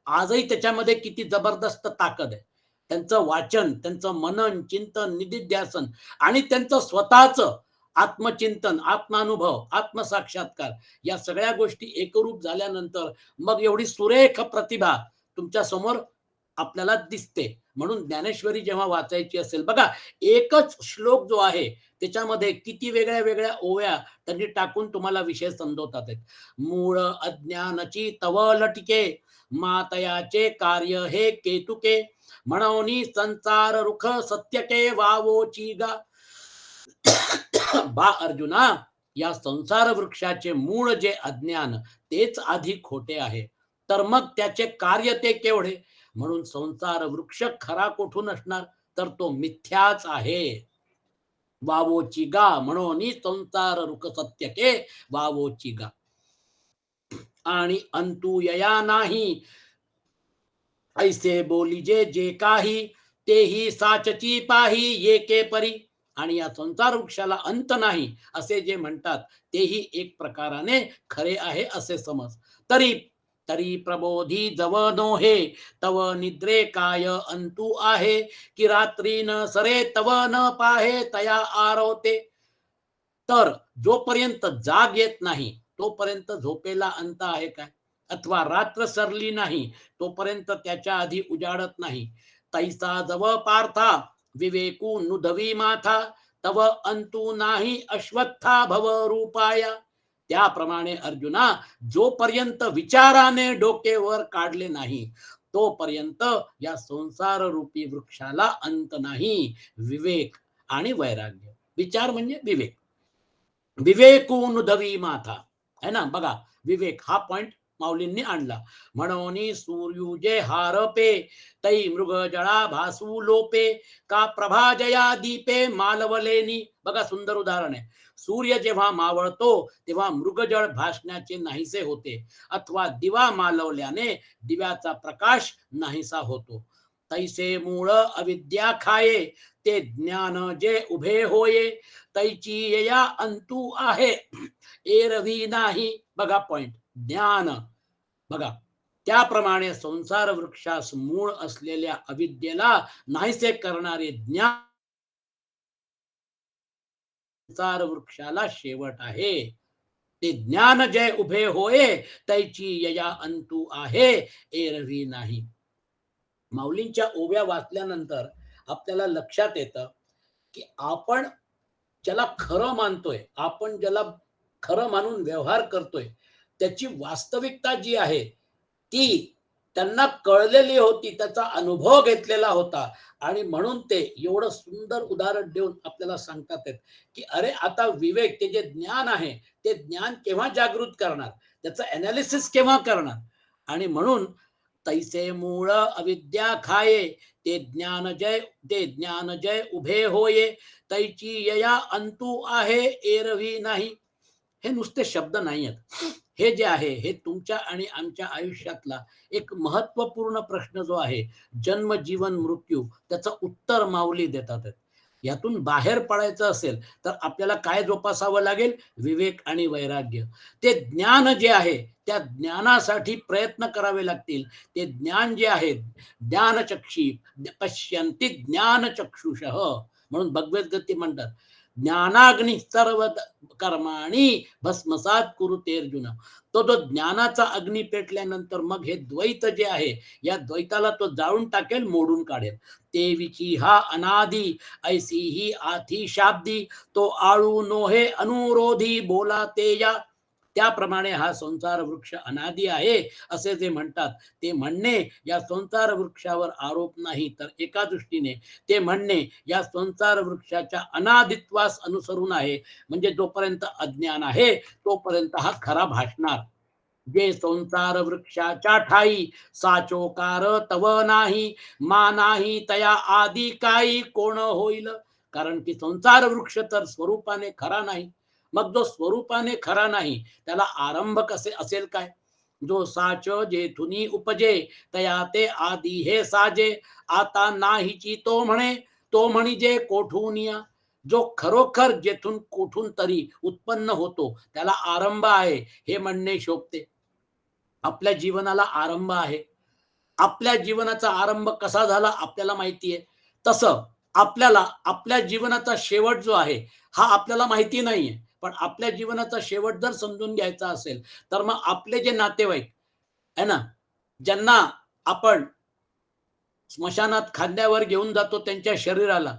आजही त्याच्यामध्ये किती जबरदस्त ताकद आहे. त्यांचं वाचन, त्यांचं मनन, चिंतन, निदिध्यासन आणि त्यांचं स्वतःचं आत्मचिंतन, आत्मानुभव, आत्मसाक्षात्कार या सगळ्या गोष्टी एकरूप झाल्यानंतर मग एवढी सुरेख प्रतिभा तुमच्या समोर आपल्याला दिसते. म्हणून ज्ञानेश्वरी जेव्हा वाचायची असेल, बघा एकच श्लोक जो आहे त्याच्यामध्ये किती वेगळ्या वेगळ्या ओव्या त्यांनी टाकून तुम्हाला विषय समजवतात आहेत. मूळ अज्ञानाची तव लटिके, मातयाचे कार्य हे केतुके, म्हणून संसार रुख सत्यके वावोची गा. बा अर्जुना, या संसार वृक्षाचे मूळ जे अज्ञान तेच आधी खोटे आहे, तर मग त्याचे कार्य ते केवढे? म्हणून संसार वृक्ष खरा कोठून असणार? तर तो मिथ्याच आहे. वावोची गा म्हणून संसार रुख सत्यके वावोची गा. आणि अंतु यया नाही, ऐसे बोलीजे जे काही, तेही साचची पाही येके परी. आणि या संसार वृक्षाला अंत नाही असे जे म्हणतात तेही एक प्रकाराने खरे आहे असे समज. तरी तरी प्रबोधी जव नोहे, तव निद्रे काय अंतु आहे, की रात्री न सरे तव न पाहे तया आरोते. तर जोपर्यंत जाग येत नाही तोपर्यंत झोपेला अंत आहे काय? अथवा रात्र सरली नाही तोपर्यंत त्याच्या आधी उजाडत नाही. तैसा जव पार्था विवेकू नुधवी माथा, तव अंतू नाही अश्वत्था भव रूपाया. त्याप्रमाणे अर्जुना, जोपर्यंत विचाराने डोकेवर काढले नाही तोपर्यंत या संसार रूपी वृक्षाला अंत नाही. विवेक आणि वैराग्य. विचार म्हणजे विवेक. विवेकून उधवी माथा है ना. बघा विवेक हा पॉइंट माऊलींनी आणला. म्हणून सूर्युजे हारपे, तै मृग जळा भासू लोपे, का प्रभा जया दीपे मालवलेनी. बघा सुंदर उदाहरण आहे. सूर्य जेव्हा मावळतो तेव्हा मृगजळ भासण्याचे नाहीसे होते, अथवा दिवा मालवल्याने दिव्याचा प्रकाश नाहीसा होतो. तैसे मूळ अविद्या खाये, ते ज्ञान जे उभे होये, तैची या अंतू आहे, एरवी नाही. बघा पॉइंट, ज्ञान. बघा, त्याप्रमाणे संसार वृक्षास मूळ असलेल्या अविद्येला नाहीसे करणारे ज्ञान संसार वृक्षाला शेवट आहे. ते ज्ञान जय उभे होये, तैची यया अंतू आहे, एरवी नाही. माऊलींच्या ओव्या वाचल्यानंतर आपल्याला लक्षात येतं की आपण ज्याला खरं मानतोय, आपण ज्याला खरं मानून व्यवहार करतोय, त्याची वास्तविकता जी आहे ती त्यांना कळलेली होती, त्याचा अनुभव घेतलेला होता. आणि म्हणून ते एवढं सुंदर उदाहरण देऊन आपल्याला सांगतात आहेत की अरे आता विवेक, ते जे ज्ञान आहे, ते ज्ञान केव्हा जागृत करणार, त्याचं अनालिसिस केव्हा करणार. आणि म्हणून तैसे मूळ अविद्या खाये, ते ज्ञान जय उभे होये, तैची यया अंतू आहे, एरवी नाही. हे नुसते शब्द नाही आहेत. हे जे आहे, हे तुमच्या आणि आमच्या आयुष्यातला एक महत्वपूर्ण प्रश्न जो आहे, जन्म जीवन मृत्यू, त्याचं उत्तर माऊली देतात आहेत. यातून बाहेर पडायचं असेल तर आपल्याला काय जोपासावं लागेल? विवेक आणि वैराग्य. ते ज्ञान जे आहे, त्या ज्ञानासाठी प्रयत्न करावे लागतील. ते ज्ञान जे आहे, ज्ञानचक्षी पश्यन्ति ज्ञानचक्षुषः, म्हणून भगवद्गीता म्हणतात, ज्ञानाग्नी सर्व कर्माणी भस्मसात कुरुते अर्जुन. तो जो ज्ञानाचा अग्नी पेटल्यानंतर मग हे द्वैत जे आहे, या द्वैताला तो जाळून टाकेल, मोडून काढेल. तेविची हा अनादी, ऐसी ही आथी शाब्दी, तो आळू नोहे अनुरोधी, बोला ते या. त्याप्रमाणे हा संसार वृक्ष अनादी आहे असे जे म्हणतात, ते म्हणणे या संसार वृक्षावर आरोप नाही, तर एका दृष्टीने ते म्हणणे या संसार वृक्षाच्या अनादित्वास अनुसरून आहे. म्हणजे जोपर्यंत अज्ञान आहे तोपर्यंत हा खरा भासणार. जे संसार वृक्षाच्या ठाई, साचोकार तव नाही, मा नाही तया आदी काही, कोण होईल. कारण की संसार वृक्ष तर स्वरूपाने खरा नाही. मग जो स्वरूपाने खरा नाही, त्याला आरंभ कसे असेल काय? जो साच जेथुनी उपजे, तया ते आदी हे साजे, आता नाहीची तो म्हणे, तो म्हणजे कोठूनिया. जो खरोखर जेथून कोठून तरी उत्पन्न होतो, त्याला आरंभ आहे, हे म्हणणे शोभते. आपल्या जीवनाला आरंभ आहे. आपल्या जीवनाचा आरंभ कसा झाला आपल्याला माहिती आहे. तसं आपल्याला आपल्या जीवनाचा शेवट जो आहे, हा आपल्याला माहिती नाहीये. पण आपल्या जीवनाचा शेवट जर समजून घ्यायचा असेल, तर मग आपले जे नातेवाईक आहे ना, ज्यांना आपण स्मशानात खांद्यावर घेऊन जातो त्यांच्या शरीराला,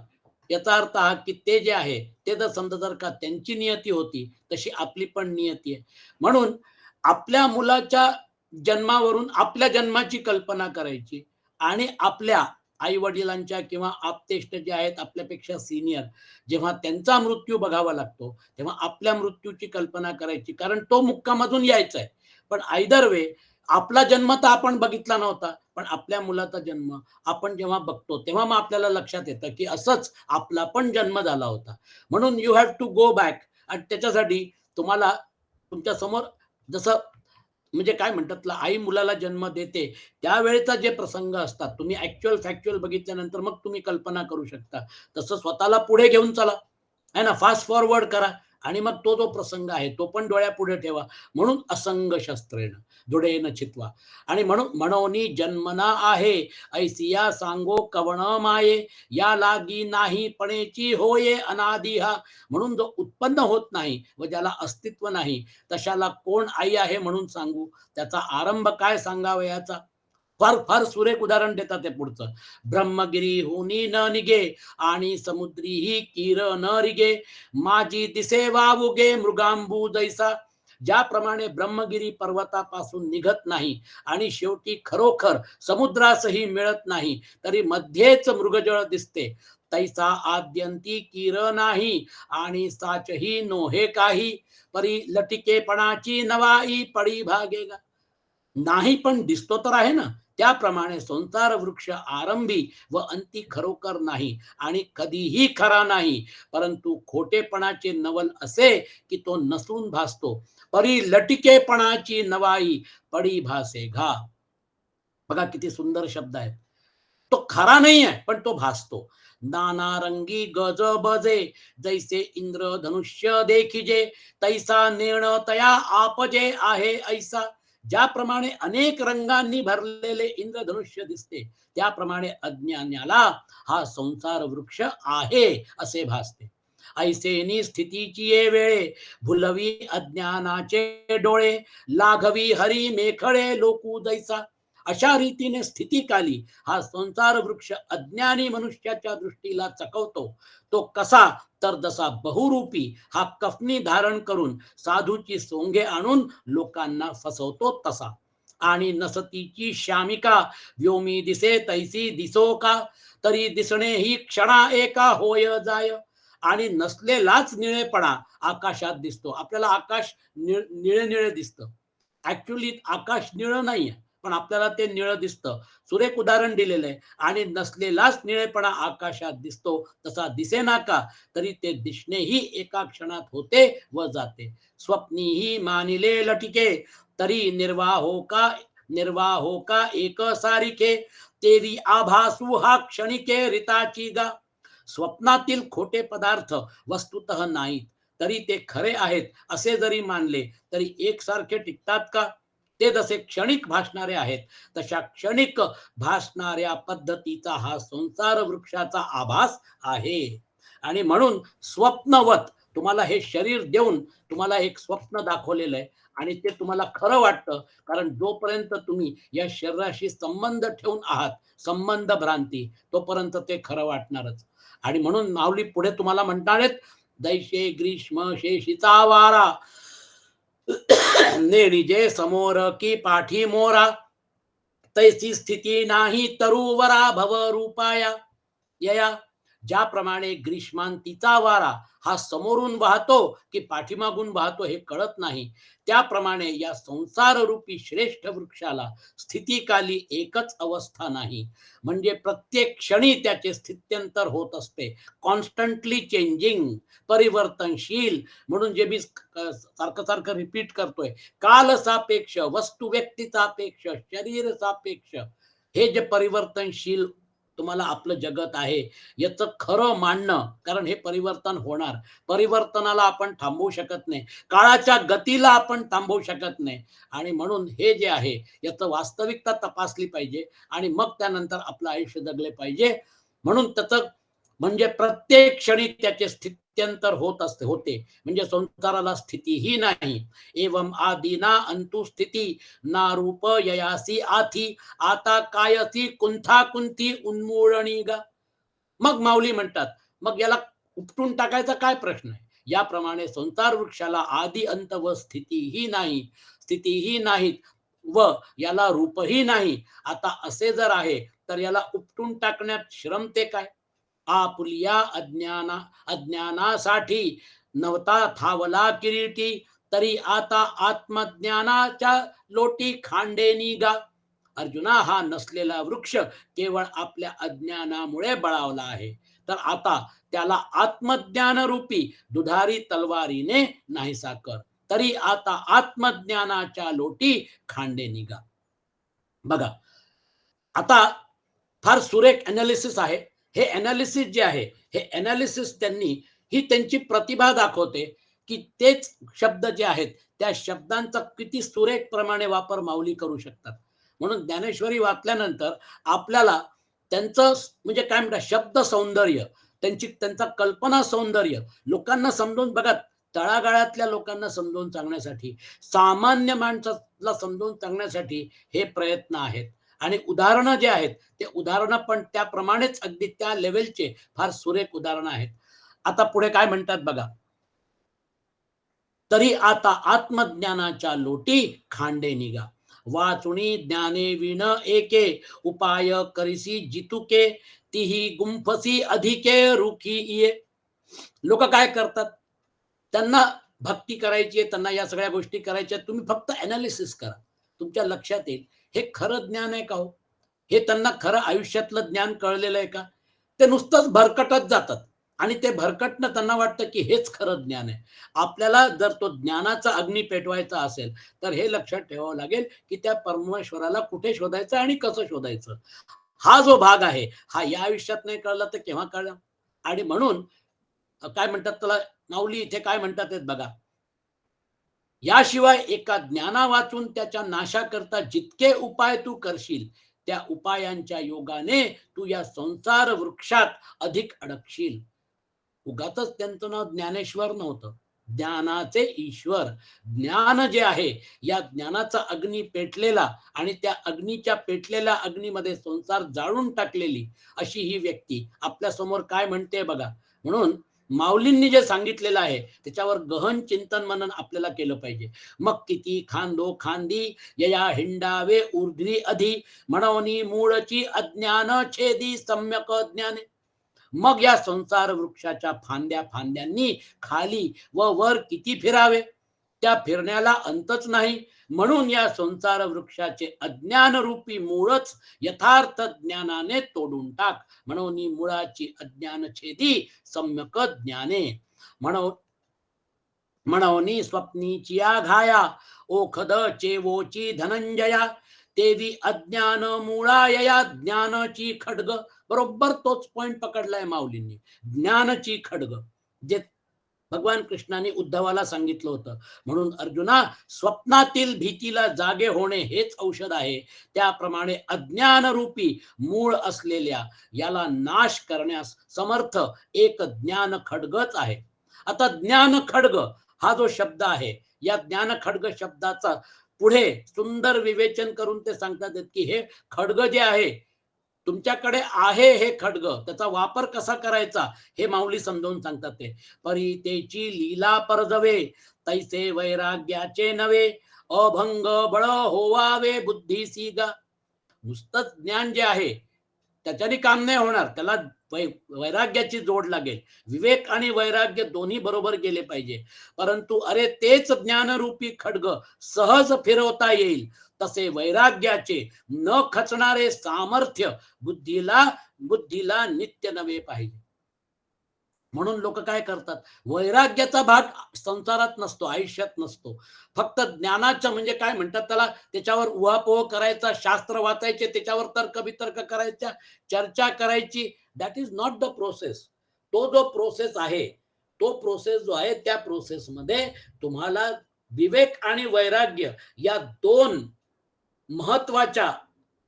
याचा अर्थ हा की ते जे आहे, ते जर समजा जर का त्यांची नियती होती, तशी आपली पण नियती आहे. म्हणून आपल्या मुलाच्या जन्मावरून आपल्या जन्माची कल्पना करायची आणि आपल्या आई वडिलांच्या किंवा आप्तेष्ट जे आहेत आपल्यापेक्षा सिनियर, जेव्हा त्यांचा मृत्यू बघावा लागतो, तेव्हा आपल्या मृत्यूची कल्पना करायची, कारण तो मुक्कामातून यायचा आहे. पण आयदर वे, आपला जन्म तर आपण बघितला नव्हता, पण आपल्या मुलाचा जन्म आपण जेव्हा बघतो, तेव्हा मग आपल्याला लक्षात येतं की असंच आपला पण जन्म झाला होता. म्हणून you have to go back. आणि त्याच्यासाठी तुम्हाला तुमच्या समोर जसं, म्हणजे काय म्हणतात, आई मुलाला जन्म देते त्यावेळेचा जे प्रसंग असतात, तुम्ही ऍक्च्युअल फॅक्च्युअल बघितल्यानंतर मग तुम्ही कल्पना करू शकता. तसं स्वतःला पुढे घेऊन चला, आहे ना, फास्ट फॉरवर्ड करा आणि मग तो जो प्रसंग आहे तो पण डोळ्यापुढे ठेवा. म्हणून असंग शस्त्रेण दृढेन चित्वा. आणि म्हणून म्हणोनी जन्मना आहे, ऐसिया सांगो कवण माये, या लागी नाही पणेची होये अनादी हा. म्हणून जो उत्पन्न होत नाही व ज्याला अस्तित्व नाही, तशाला कोण आई आहे म्हणून सांगू? त्याचा आरंभ काय सांगावयाचा? फार फार सुरेख उदाहरण देतात ते पुढचं. ब्रह्मगिरी हुनी न निगे, आणि समुद्री ही किर न रिगे, माझी दिसे वावुगे मृगांबू जैसा. ज्याप्रमाणे ब्रह्मगिरी पर्वतापासून निघत नाही आणि शेवटी खरोखर समुद्रासही मिळत नाही, तरी मध्येच मृगजळ दिसते, तैसा आद्यंती किर नाही, आणि साचही नोहे काही, परी लटिकेपणाची नवाई पडी भागेगा. नाही पण दिसतो तर आहे ना. त्याप्रमाणे संसार वृक्ष आरंभी व अंती खरोखर नाही आणि कधीही खरा नाही, परंतु खोटेपणाचे नवल असे की तो नसून भासतो. परी लटिकेपणाची नवाई पडी भासे घा. बघा किती सुंदर शब्द आहेत. तो खरा नाही आहे, पण तो भासतो. नाना रंगी गज बजे, जैसे इंद्रधनुष्य देखिजे, तैसा नेण तया आपजे आहे ऐसा. ज्याप्रमाणे अनेक रंगांनी भरलेले इंद्रधनुष्य दिसते, त्याप्रमाणे अज्ञानाला हा संसार वृक्ष आहे असे भासते. ऐसेनी स्थितीची ये वेळे, भुलवी अज्ञानाचे डोळे, लाघवी हरी मेखळे लोकू जैसा. अशा रीतीने स्थितीकाली हा संसार वृक्ष अज्ञानी मनुष्याच्या दृष्टीला चकवतो. तो कसा, तर जसा बहुरूपी हा कफनी धारण करून साधूची सोंगे आणून लोकांना फसवतो तसा. आणि नसतीची श्यामिका, व्योमी दिसे तैसी दिसो का, तरी दिसणे ही क्षणा एका होय जाय. आणि नसलेलाच निळेपणा आकाशात दिसतो. आपल्याला आकाश निळे निळे दिसतं. ऍक्च्युली आकाश निळं नाहीये, पण आपल्याला ते निळं दिसतं. सुरेख उदाहरण दिलेलं आहे. आणि नसलेलाच निळेपणा आकाशात दिसतो, तसा दिसेना का, तरी ते दिसणेही एका क्षणात होते व जाते. स्वप्नीही मानिले लटिके, तरी निर्वाहो का एक सारिखे, तेरी आभासू हा क्षणिके रिताची गा. स्वप्नातील खोटे पदार्थ वस्तुतः नाहीत, तरी ते खरे आहेत असे जरी मानले तरी एकसारखे टिकतात का. ते जसे क्षणिक भासणारे आहेत, तशा क्षणिक भासणाऱ्या पद्धतीचा हा संसार वृक्षाचा आभास आहे. आणि म्हणून स्वप्नवत तुम्हाला हे शरीर देऊन तुम्हाला एक स्वप्न दाखवलेलं आहे, आणि ते तुम्हाला खरं वाटतं, कारण जोपर्यंत तुम्ही या शरीराशी संबंध ठेवून आहात, संबंध भ्रांती, तोपर्यंत ते खरं वाटणारच. आणि म्हणून माऊली पुढे तुम्हाला म्हणणार आहेत, दैशे ग्रीष्म शेषीचा वारा, नेणिजे समोर की पाठी मोरा, तैसी स्थिती नाही तरुवरा भव रूपाया यया. ज्याप्रमाणे ग्रीष्मांतीचा वारा हा समोरून वाहतो की पाठीमागून वाहतो हे कळत नाही, त्याप्रमाणे या संसार रूपी श्रेष्ठ वृक्षाला स्थितीकाली एकच अवस्था नाही, म्हणजे प्रत्येक क्षणी त्याचे स्थित्यंतर होत असते. कॉन्स्टंटली चेंजिंग, परिवर्तनशील. म्हणून जे मी सारखं सारखं रिपीट करतोय, काल सापेक्ष, वस्तू व्यक्ती सापेक्ष, शरीर सापेक्ष, हे जे परिवर्तनशील तुम्हाला आपलं जगत आहे, याचं खरं मानणं, कारण हे परिवर्तन होणार. परिवर्तनाला आपण थांबवू शकत नाही, काळाच्या गतीला आपण थांबवू शकत नाही. आणि म्हणून हे जे आहे याचं वास्तविकता तपासली पाहिजे, आणि मग त्यानंतर आपलं आयुष्य जगले पाहिजे. म्हणून त्याचं म्हणजे प्रत्येक क्षणी त्याचे स्थित्यंतर होते. म्हणजे संसाराला स्थितीही नाही. एवं आदिना अंतु स्थिती, ना रूप ययासी आथी, आता कायसी कुंथा कुंथी उन्मूळणी गा. मग माऊली म्हणतात, मग याला उपटून टाकायचा काय प्रश्न आहे. याप्रमाणे संसार वृक्षाला आदि अंत व स्थितीही नाहीत, व याला रूपही नाही. आता असे जर आहे, तर याला उपटून टाकण्यात श्रमते काय. आपुलिया अज्ञानासाठी नवता थावला किरीटी, तरी आता आत्मज्ञानाच्या लोटी खांडे निगा. अर्जुना, हा नसलेला वृक्ष केवळ आपल्या अज्ञानामुळे बळावला आहे, तर आता त्याला आत्मज्ञान रूपी दुधारी तलवारीने नाहीसा कर. तरी आता आत्मज्ञानाच्या लोटी खांडे निगा. बघा, आता फार सुरेख अनालिसिस आहे. हे अनालिसिस जे आहे, हे अनालिसिस त्यांनी, ही त्यांची प्रतिभा दाखवते की तेच शब्द जे आहेत त्या शब्दांचा किती सुरेख प्रमाणे वापर माऊली करू शकतात. म्हणून ज्ञानेश्वरी वाचल्यानंतर आपल्याला त्यांचं म्हणजे काय म्हणतात, शब्द सौंदर्य, त्यांचा कल्पना सौंदर्य लोकांना समजून बघा. तळागाळातल्या लोकांना समजून सांगण्यासाठी, सामान्य माणसाला समजून सांगण्यासाठी हे प्रयत्न आहेत. आणि उदाहरणं जे आहेत, ते उदाहरणं पण त्याप्रमाणेच अगदी त्या लेवलचे फार सुरेख उदाहरणं आहेत. आता पुढे काय म्हणतात बघा. तरी आता आत्मज्ञानाच्या लोटी खांडे निगा, वाचुनी ज्ञाने विण एके, उपाय करिसी जितुके, तीही गुंफसी अधिके रुखी ये. लोक काय करतात, त्यांना भक्ती करायची आहे, त्यांना या सगळ्या गोष्टी करायच्या, तुम्ही फक्त अनालिसिस करा, तुमच्या लक्षात येईल हे खरं ज्ञान आहे का हो. हे त्यांना खरं आयुष्यातलं ज्ञान कळलेलं आहे का. ते नुसतंच भरकटत जातात, आणि ते भरकटणं त्यांना वाटतं की हेच खरं ज्ञान आहे. आपल्याला जर तो ज्ञानाचा अग्नी पेटवायचा असेल, तर हे लक्षात ठेवावं लागेल की त्या परमेश्वराला कुठे शोधायचं आणि कसं शोधायचं. हा जो भाग आहे हा या आयुष्यात नाही कळला तर केव्हा कळला? आणि म्हणून काय म्हणतात त्याला, माऊली इथे काय म्हणतात आहेत बघा, याशिवाय एका ज्ञाना वाचून त्याच्या नाशाकरता जितके उपाय तू करशील त्या उपायांच्या योगाने तू या संसार वृक्षात अधिक अडकशील. उगाचच त्यांचं नाव ज्ञानेश्वर नव्हतं, ज्ञानाचे ईश्वर. ज्ञान जे आहे, या ज्ञानाचा अग्नी पेटलेला आणि त्या अग्नीच्या पेटलेल्या अग्नीमध्ये संसार जाळून टाकलेली अशी ही व्यक्ती आपल्या समोर काय म्हणते बघा. म्हणून माऊलींनी जे सांगितलेलं आहे त्याच्यावर गहन चिंतन मनन आपल्याला केलं पाहिजे. मग किती खांदो खांदी यया हिंडावे ऊर्ध्वी अधि, म्हणून मूळची अज्ञान छेदी सम्यक ज्ञाने. मग या संसार वृक्षाच्या फांद्या फांद्यांनी खाली व वर किती फिरावे, त्या फिरण्याला अंतच नाही. म्हणून या संसार वृक्षाचे अज्ञान रूपी मूळच यथार्थ ज्ञानाने तोडून टाक. म्हणून मुळाची अज्ञान छेदी सम्यक ज्ञाने. म्हणून म्हणून स्वप्नीची घाया ओखद चेवोची धनंजया, तेवी अज्ञान मुळायया ज्ञानाची खड्ग. बरोबर तोच पॉइंट पकडलाय माऊलींनी, ज्ञानाची खड्ग, जे भगवान कृष्णाने उद्धवाला सांगितलं होतं. म्हणून अर्जुना, स्वप्नातील भीतीला जागे होणे हेच औषध आहे. त्याप्रमाणे अज्ञान रूपी मूळ असलेल्या याला नाश करण्यास समर्थ एक ज्ञान खड्गच आहे. आता ज्ञान खड्ग हा जो शब्द आहे, या ज्ञान खड्ग शब्दाचा पुढे सुंदर विवेचन करून ते सांगतात की हे खड्ग जे आहे तुमच्याकडे आहे, हे खड्ग त्याचा वापर कसा करायचा हे माऊली समजावून सांगतात. ते परितेची लीला परजवे, तैसे वैराग्याचे नवे, अभंग बळ होवावे बुद्धीसी गा. नुसतंच ज्ञान जे आहे त्याच्याने काम नाही होणार, त्याला वैराग्याची जोड लागेल. विवेक आणि वैराग्य दोन्ही बरोबर गेले पाहिजे. परंतु अरे तेच ज्ञानरूपी खड्ग सहज फिरवता येईल तसे वैराग्याचे न खचणारे सामर्थ्य बुद्धीला बुद्धीला नित्य नवे पाहिजे. म्हणून लोक काय करतात, वैराग्याचा भाग संसारात नसतो, आयुष्यात नसतो. फक्त ज्ञानाचं म्हणजे काय म्हणतात त्याला, त्याच्यावर उहापोह करायचा, शास्त्र वाचायचे, त्याच्यावर तर्क बितर्क करायचा, चर्चा करायची. That is not the process. तो जो प्रोसेस आहे, तो प्रोसेस जो आहे त्या प्रोसेसमध्ये तुम्हाला विवेक आणि वैराग्य या दोन महत्वाच्या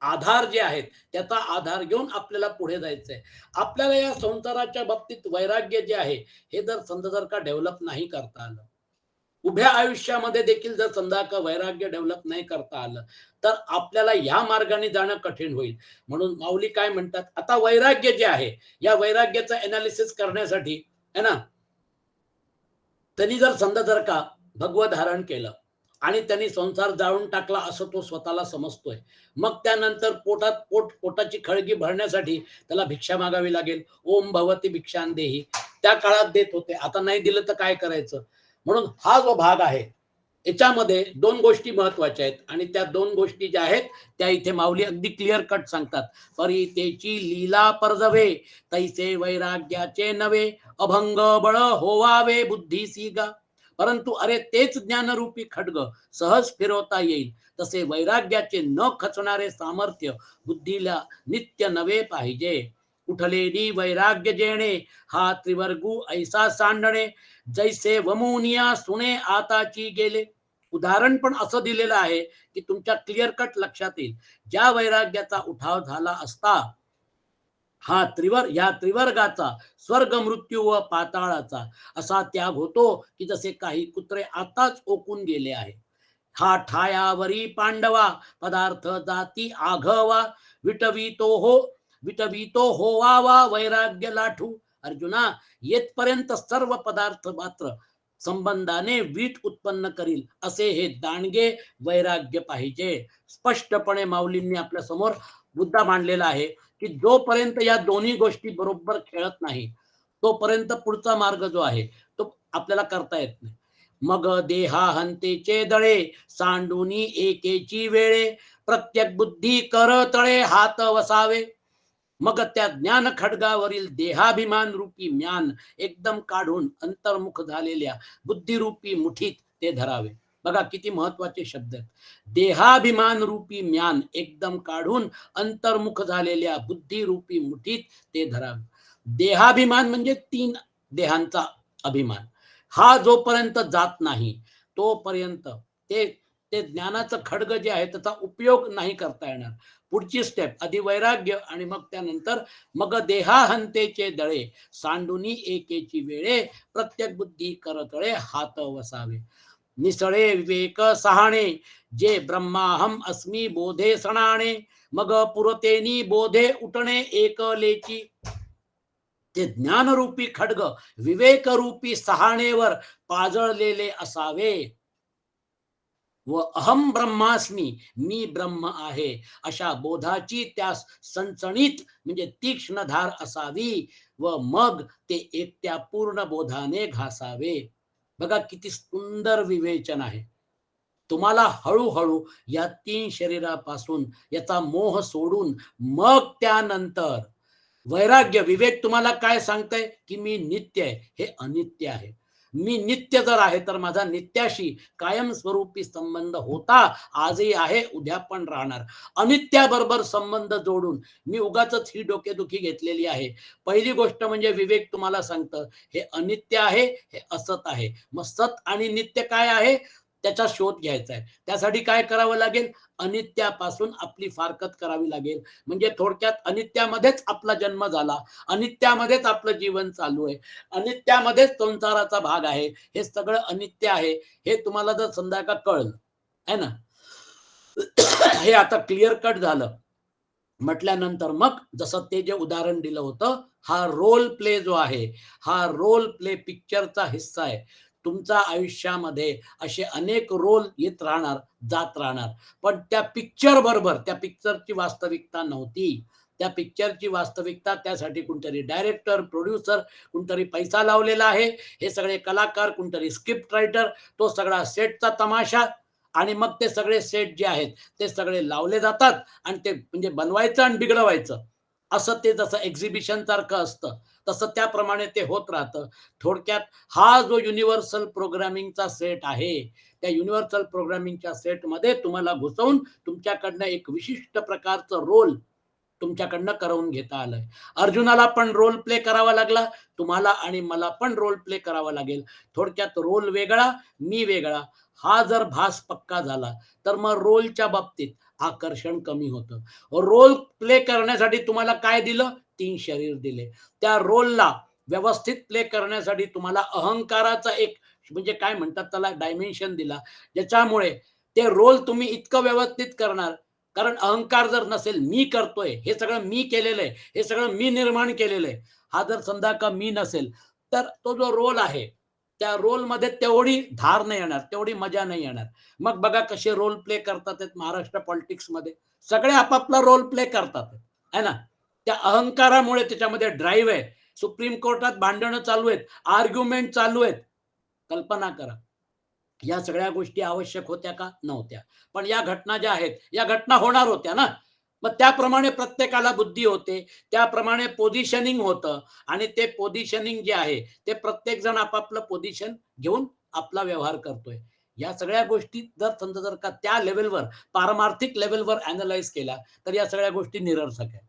आधार जे आहेत त्याचा आधार घेऊन आपल्याला पुढे जायचंय. आपल्याला या संसाराच्या बाबतीत वैराग्य जे आहे हे जर का डेव्हलप नाही करता आलं, उभ्या आयुष्यामध्ये देखील जर समजा का वैराग्य डेव्हलप नाही करता आलं, तर आपल्याला ह्या मार्गाने जाणं कठीण होईल. म्हणून माऊली काय म्हणतात, आता वैराग्य जे आहे या वैराग्याचं एनालिसिस करण्यासाठी है ना, त्यांनी जर का भगवत धारण केलं आणि त्यांनी संसार जाळून टाकला असं तो स्वतःला समजतोय, मग त्यानंतर पोटाची खळगी भरण्यासाठी त्याला भिक्षा मागावी लागेल. ओम भवती भिक्षांदेही त्या काळात देत होते, आता नाही दिलं तर काय करायचं. म्हणून हा जो भाग आहे याच्यामध्ये दोन गोष्टी महत्वाच्या आहेत आणि त्या दोन गोष्टी ज्या आहेत त्या इथे माऊली अगदी क्लिअर कट सांगतात. परितेची लीला परजवे, तैसे वैराग्याचे नवे, अभंग बळ होवावे बुद्धीसी गा. परंतु अरे तेच ज्ञानरूपी खड्ग सहज फिरवता येईल तसे वैराग्याचे न खचणारे सामर्थ्य बुद्धीला नित्य नवे पाहिजे. उठलेली वैराग्य जेणे हा त्रिवर्गू ऐसा सांडणे, जैसे वमुनिया सुने आताची गेले. उदाहरण पण असं दिलेलं आहे की तुमच्या क्लिअर कट लक्षात येईल. ज्या वैराग्याचा उठाव झाला असता या त्रिवर्गाचा, स्वर्ग मृत्यू व पाताळाचा असा त्याग होतो की जसे काही कुत्रे आताच ओकून गेले आहे. हा ठायावरी पांडवा पदार्थ जाती आघवा, विटवितो होवावा वैराग्य लाठू. अर्जुना, येतपर्यंत सर्व पदार्थ मात्र संबंधाने वीट उत्पन्न करील असे हे दांडगे वैराग्य पाहिजे. स्पष्टपणे माऊलींनी आपल्या समोर मुद्दा मांडलेला आहे की जोपर्यंत या दोन्ही गोष्टी बरोबर खेळत नाही तोपर्यंत पुढचा मार्ग जो आहे तो आपल्याला करता येत नाही. मग देहा हंतेचे दळे, सांडूनी एकेची वेळे, प्रत्येक बुद्धी कर तळे हात वसावे. मग त्या ज्ञान खड्गावरील देहाभिमान रूपी म्यान एकदम काढून अंतर्मुख झालेल्या बुद्धिरूपी मुठीत ते धरावे. बघा किती महत्वाचे शब्द आहेत. देहाभिमान रूपी म्यान एकदम काढून अंतर्मुख झालेल्या बुद्धी रूपी मुठीत ते धरावे. देहाभिमान म्हणजे तीन देहांचा अभिमान. हा जोपर्यंत जात नाही तोपर्यंत ते ते ज्ञानाचं खड्ग जे आहे त्याचा उपयोग नाही करता येणार. पुढची स्टेप आधी वैराग्य आणि मग त्यानंतर मग देहा हंतेचे दळे सांडुनी एकेची वेळे प्रत्येक बुद्धी करतळे हात वसावे. निसळे विवेक सहाणे जे ब्रह्माहम अस्मी बोधे सणाणे मग पुरतेनी बोधे उठणे एकलेची. ते ज्ञानरूपी खड्ग विवेकरूपी सहाणेवर पाजळलेले असावे व अहम ब्रह्मास्मी मी ब्रह्म आहे अशा बोधाची त्यास सणसणीत म्हणजे तीक्ष्ण धार असावी व मग ते एकट्या पूर्ण बोधाने घासावे. बघा किती सुंदर विवेचन आहे. तुम्हाला हळूहळू या तीन शरीरापासून याचा मोह सोडून मग त्यानंतर वैराग्य विवेक तुम्हाला काय सांगतंय की मी नित्य आहे, हे अनित्य आहे. मी नित्य जर आहे तर माझा नित्याशी कायमस्वरूपी संबंध होता, आजही आहे, उद्या पण राहणार. अनित्याबरोबर संबंध जोडून मी उगाचच ही डोकेदुखी घेतलेली आहे. पहिली गोष्ट म्हणजे विवेक तुम्हाला सांगतं हे अनित्य आहे, हे असत आहे. मग सत आणि नित्य काय आहे त्याचा शोध घ्यायचा आहे. त्यासाठी काय करावं लागेल? अनित्यापासून आपली फारकत करावी लागेल. म्हणजे थोडक्यात अनित्यामध्येच आपला जन्म झाला, अनित्यामध्येच आपलं जीवन चालू आहे, अनित्यामध्येच संसाराचा भाग आहे, हे सगळं अनित्य आहे, हे तुम्हाला जर संध्याकाळ कळलं है ना, हे आता क्लिअर कट झालं म्हटल्यानंतर मग जसं ते जे उदाहरण दिलं होतं, हा रोल प्ले जो आहे, हा रोल प्ले पिक्चरचा हिस्सा आहे. तुमच्या आयुष्यामध्ये असे अनेक रोल येत राहणार, जात राहणार. पण त्या पिक्चर बरोबर त्या पिक्चरची वास्तविकता नव्हती. त्या पिक्चरची वास्तविकता त्यासाठी कोणतरी डायरेक्टर, प्रोड्युसर, कोणतरी पैसा लावलेला आहे. हे सगळे कलाकार, कोणतरी स्क्रिप्ट रायटर, तो सगळा सेटचा तमाशा आणि मग ते सगळे सेट जे आहेत, ते सगळे लावले जातात आणि ते म्हणजे बनवायचं आणि बिघडवायचं. असं ते जसं एक्झिबिशन सारखं असतं, तसं त्याप्रमाणे ते होत राहतं. थोडक्यात हा जो युनिव्हर्सल प्रोग्रामिंगचा सेट आहे, त्या युनिव्हर्सल प्रोग्रामिंगच्या सेटमध्ये तुम्हाला घुसवून तुमच्याकडनं एक विशिष्ट प्रकारचं रोल तुमच्याकडनं करवून घेता आलंय. अर्जुनाला पण रोल प्ले करावा लागला, तुम्हाला आणि मला पण रोल प्ले करावा लागेल. थोडक्यात रोल वेगळा, मी वेगळा. हा जर भास पक्का झाला, तर मग रोलच्या बाबतीत आकर्षण कमी होतं. रोल प्ले करण्यासाठी तुम्हाला काय दिलं? 3 शरीर दिले. त्या रोलला व्यवस्थित प्ले करण्यासाठी तुम्हाला अहंकाराचा एक म्हणजे काय म्हणतात त्याला डायमेन्शन दिला. ज्याच्यामुळे ते रोल तुम्ही इतकं व्यवस्थित करणार कारण अहंकार जर नसेल, मी करतोय, हे सगळं मी केलेलं आहे, हे सगळं मी निर्माण केलेलं आहे. हा जर समजा का मी नसेल, तर तो जो रोल आहे, त्या रोलमध्ये तेवढी धार नाही येणार, तेवढी मजा नाही येणार. मग बघा कसे रोल प्ले करतात आहेत महाराष्ट्र पॉलिटिक्समध्ये. सगळे आपापला रोल प्ले करतात, आहे ना. त्या अहंकारामुळे त्याच्यामध्ये ड्राईव्ह आहे. सुप्रीम कोर्टात भांडणं चालू आहेत, आर्ग्युमेंट चालू आहेत. कल्पना करा. या सगळ्या गोष्टी आवश्यक होत्या का? नव्हत्या. पण या घटना ज्या आहेत, या घटना होणार होत्या ना. मग त्याप्रमाणे प्रत्येकाला बुद्धी होते, त्याप्रमाणे पोझिशनिंग होतं आणि ते पोझिशनिंग जे आहे, ते प्रत्येक जण आपापलं पोझिशन घेऊन आपला व्यवहार करतोय. या सगळ्या गोष्टी जर समजा जर का त्या लेव्हलवर, पारमार्थिक लेव्हलवर अॅनलाईज केल्या, तर या सगळ्या गोष्टी निरर्थक आहेत.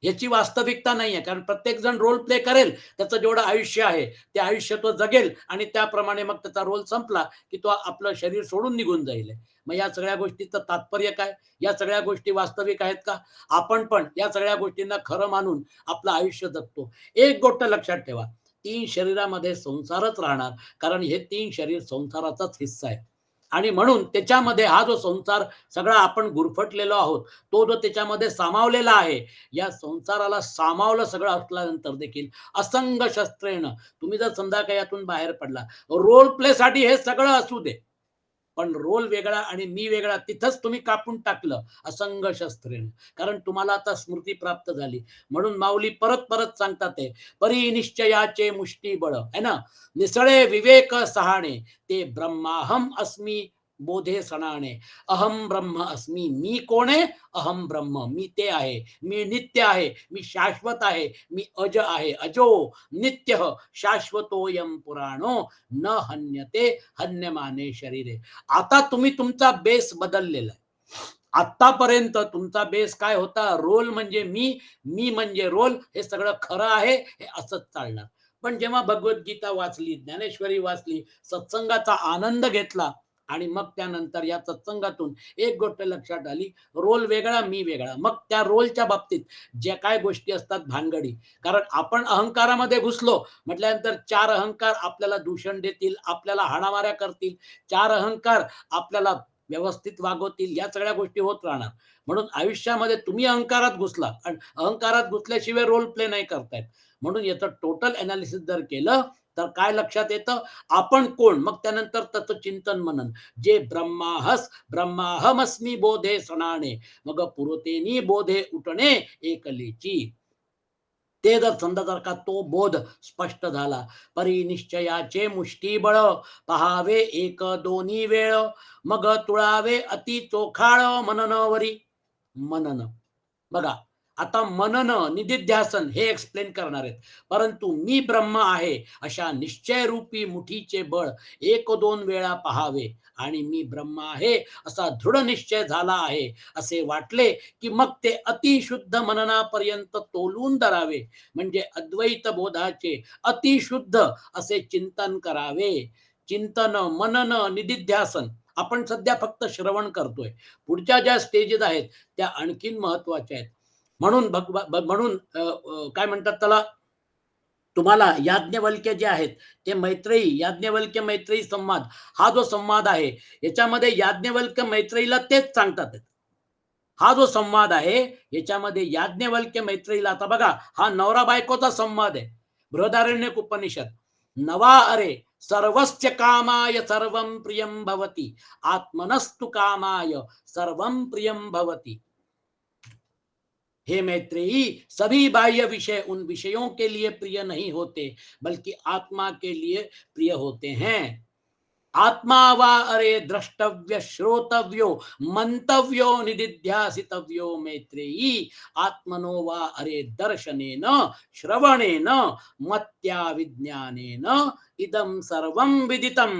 याची वास्तविकता नाहीये. कारण प्रत्येक जण रोल प्ले करेल. त्याचं जेवढं आयुष्य आहे, ते आयुष्य तो जगेल आणि त्याप्रमाणे मग त्याचा रोल संपला, की तो आपलं शरीर सोडून निघून जाईल. मग या सगळ्या गोष्टीचं तात्पर्य काय? या सगळ्या गोष्टी वास्तविक आहेत का? आपण पण या सगळ्या गोष्टींना खरं मानून आपलं आयुष्य जगतो. एक गोष्ट लक्षात ठेवा, 3 शरीरामध्ये संसारच राहणार. कारण हे 3 शरीर संसाराचाच हिस्सा आहे. आणि म्हणून त्याच्यामध्ये हा जो संसार सगळा आपण गुरफटलेलो आहोत, तो जो त्याच्यामध्ये सामावलेला आहे, या संसाराला सामावलं सगळं असल्यानंतर देखील असंग शस्त्रेनं तुम्ही जर समजा काही यातून बाहेर पडला, रोल प्लेसाठी हे सगळं असू दे. पण रोल वेगळा आणि मी वेगळा तिथंच तुम्ही कापून टाकलं असंग शस्त्रेनं. कारण तुम्हाला आता स्मृती प्राप्त झाली. म्हणून माऊली परत-परत सांगतात आहे, "परी निश्चयाचे मुष्टी बळ" है ना. "निसळे विवेक सहाणे ते ब्रह्माहम अस्मी बोधे सणाने. अहम ब्रह्म अस्मी. मी कोण आहे? अहम ब्रह्म. मी ते आहे. मी नित्य आहे. मी शाश्वत आहे. मी अज आहे. अजो नित्य शाश्वतोयम पुराणो न हन्यते हन्यमाने शरीरे. आता तुम्ही तुमचा बेस बदललेला आहे. आतापर्यंत तुमचा बेस काय होता? रोल म्हणजे मी म्हणजे रोल. हे सगळं खरं आहे, हे असंच चालणार. पण जेव्हा भगवद्गीता वाचली, ज्ञानेश्वरी वाचली, सत्संगाचा आनंद घेतला आणि मग त्यानंतर या सत्संगातून एक गोष्ट लक्षात आली, रोल वेगळा, मी वेगळा. मग त्या रोलच्या बाबतीत ज्या काय गोष्टी असतात भानगडी, कारण आपण अहंकारामध्ये घुसलो म्हटल्यानंतर चार अहंकार आपल्याला दूषण देतील, आपल्याला हाणामाऱ्या करतील, चार अहंकार आपल्याला व्यवस्थित वागवतील, या सगळ्या गोष्टी होत राहणार. म्हणून आयुष्यामध्ये तुम्ही अहंकारात घुसला आणि अहंकारात घुसल्याशिवाय रोल प्ले नाही करतायत. म्हणून याचं टोटल अनालिसिस जर केलं तर काय लक्षात येतं? आपण कोण? मग त्यानंतर त्याचं चिंतन मनन. जे ब्रह्माहमस्मी बोधे सणाने, मग पुरतेनी बोधे उठणे एकलेची. ते जर समजा जर का तो बोध स्पष्ट झाला, परिनिश्चयाचे मुष्टीबळ पहावे एक दोन्ही वेळ, मग तुळावे अति चोखाळ मननवरी. मनन बघा, आता मनन निदिध्यासन हे एक्सप्लेन करणार आहेत. परंतु मी ब्रह्म आहे अशा निश्चयरूपी मुठीचे बळ एक दोन वेळा पहावे आणि मी ब्रह्म आहे असा दृढ निश्चय झाला आहे असे वाटले की मग ते अतिशुद्ध मननापर्यंत तोलून धरावे, म्हणजे अद्वैत बोधाचे अतिशुद्ध असे चिंतन करावे. चिंतन मनन निदिध्यासन आपण सध्या फक्त श्रवण करतोय. पुढच्या ज्या स्टेजेस आहेत त्या आणखीन महत्वाच्या आहेत. म्हणून म्हणून काय म्हणतात त्याला, तुम्हाला याज्ञवल्क्य जे आहेत ते मैत्रेयी, याज्ञवल्क्य मैत्रेयी संवाद, हा जो संवाद आहे याच्यामध्ये याज्ञवल्क्य मैत्रेयीला तेच सांगतात. हा जो संवाद आहे याच्यामध्ये याज्ञवल्क्य मैत्रेयीला, आता बघा हा नवरा बायकोचा संवाद आहे. बृहदारण्यक उपनिषद. नवा अरे सर्वस्य कामाय सर्वं प्रियं भवति, आत्मनस्तु कामाय सर्वं प्रियं भवति. हे मैत्रेयी, सभी बाह्य विषय उन विषयों के लिए प्रिय नहीं होते, बल्कि आत्मा के लिए प्रिय होते हैं. आत्मा वा अरे द्रष्टव्य श्रोतव्यो मंतव्यो निदिध्यासितव्यो मैत्रेयी, आत्मनो वा अरे दर्शनेन श्रवणेन मत्या विज्ञानेन इदम सर्वं विदितम.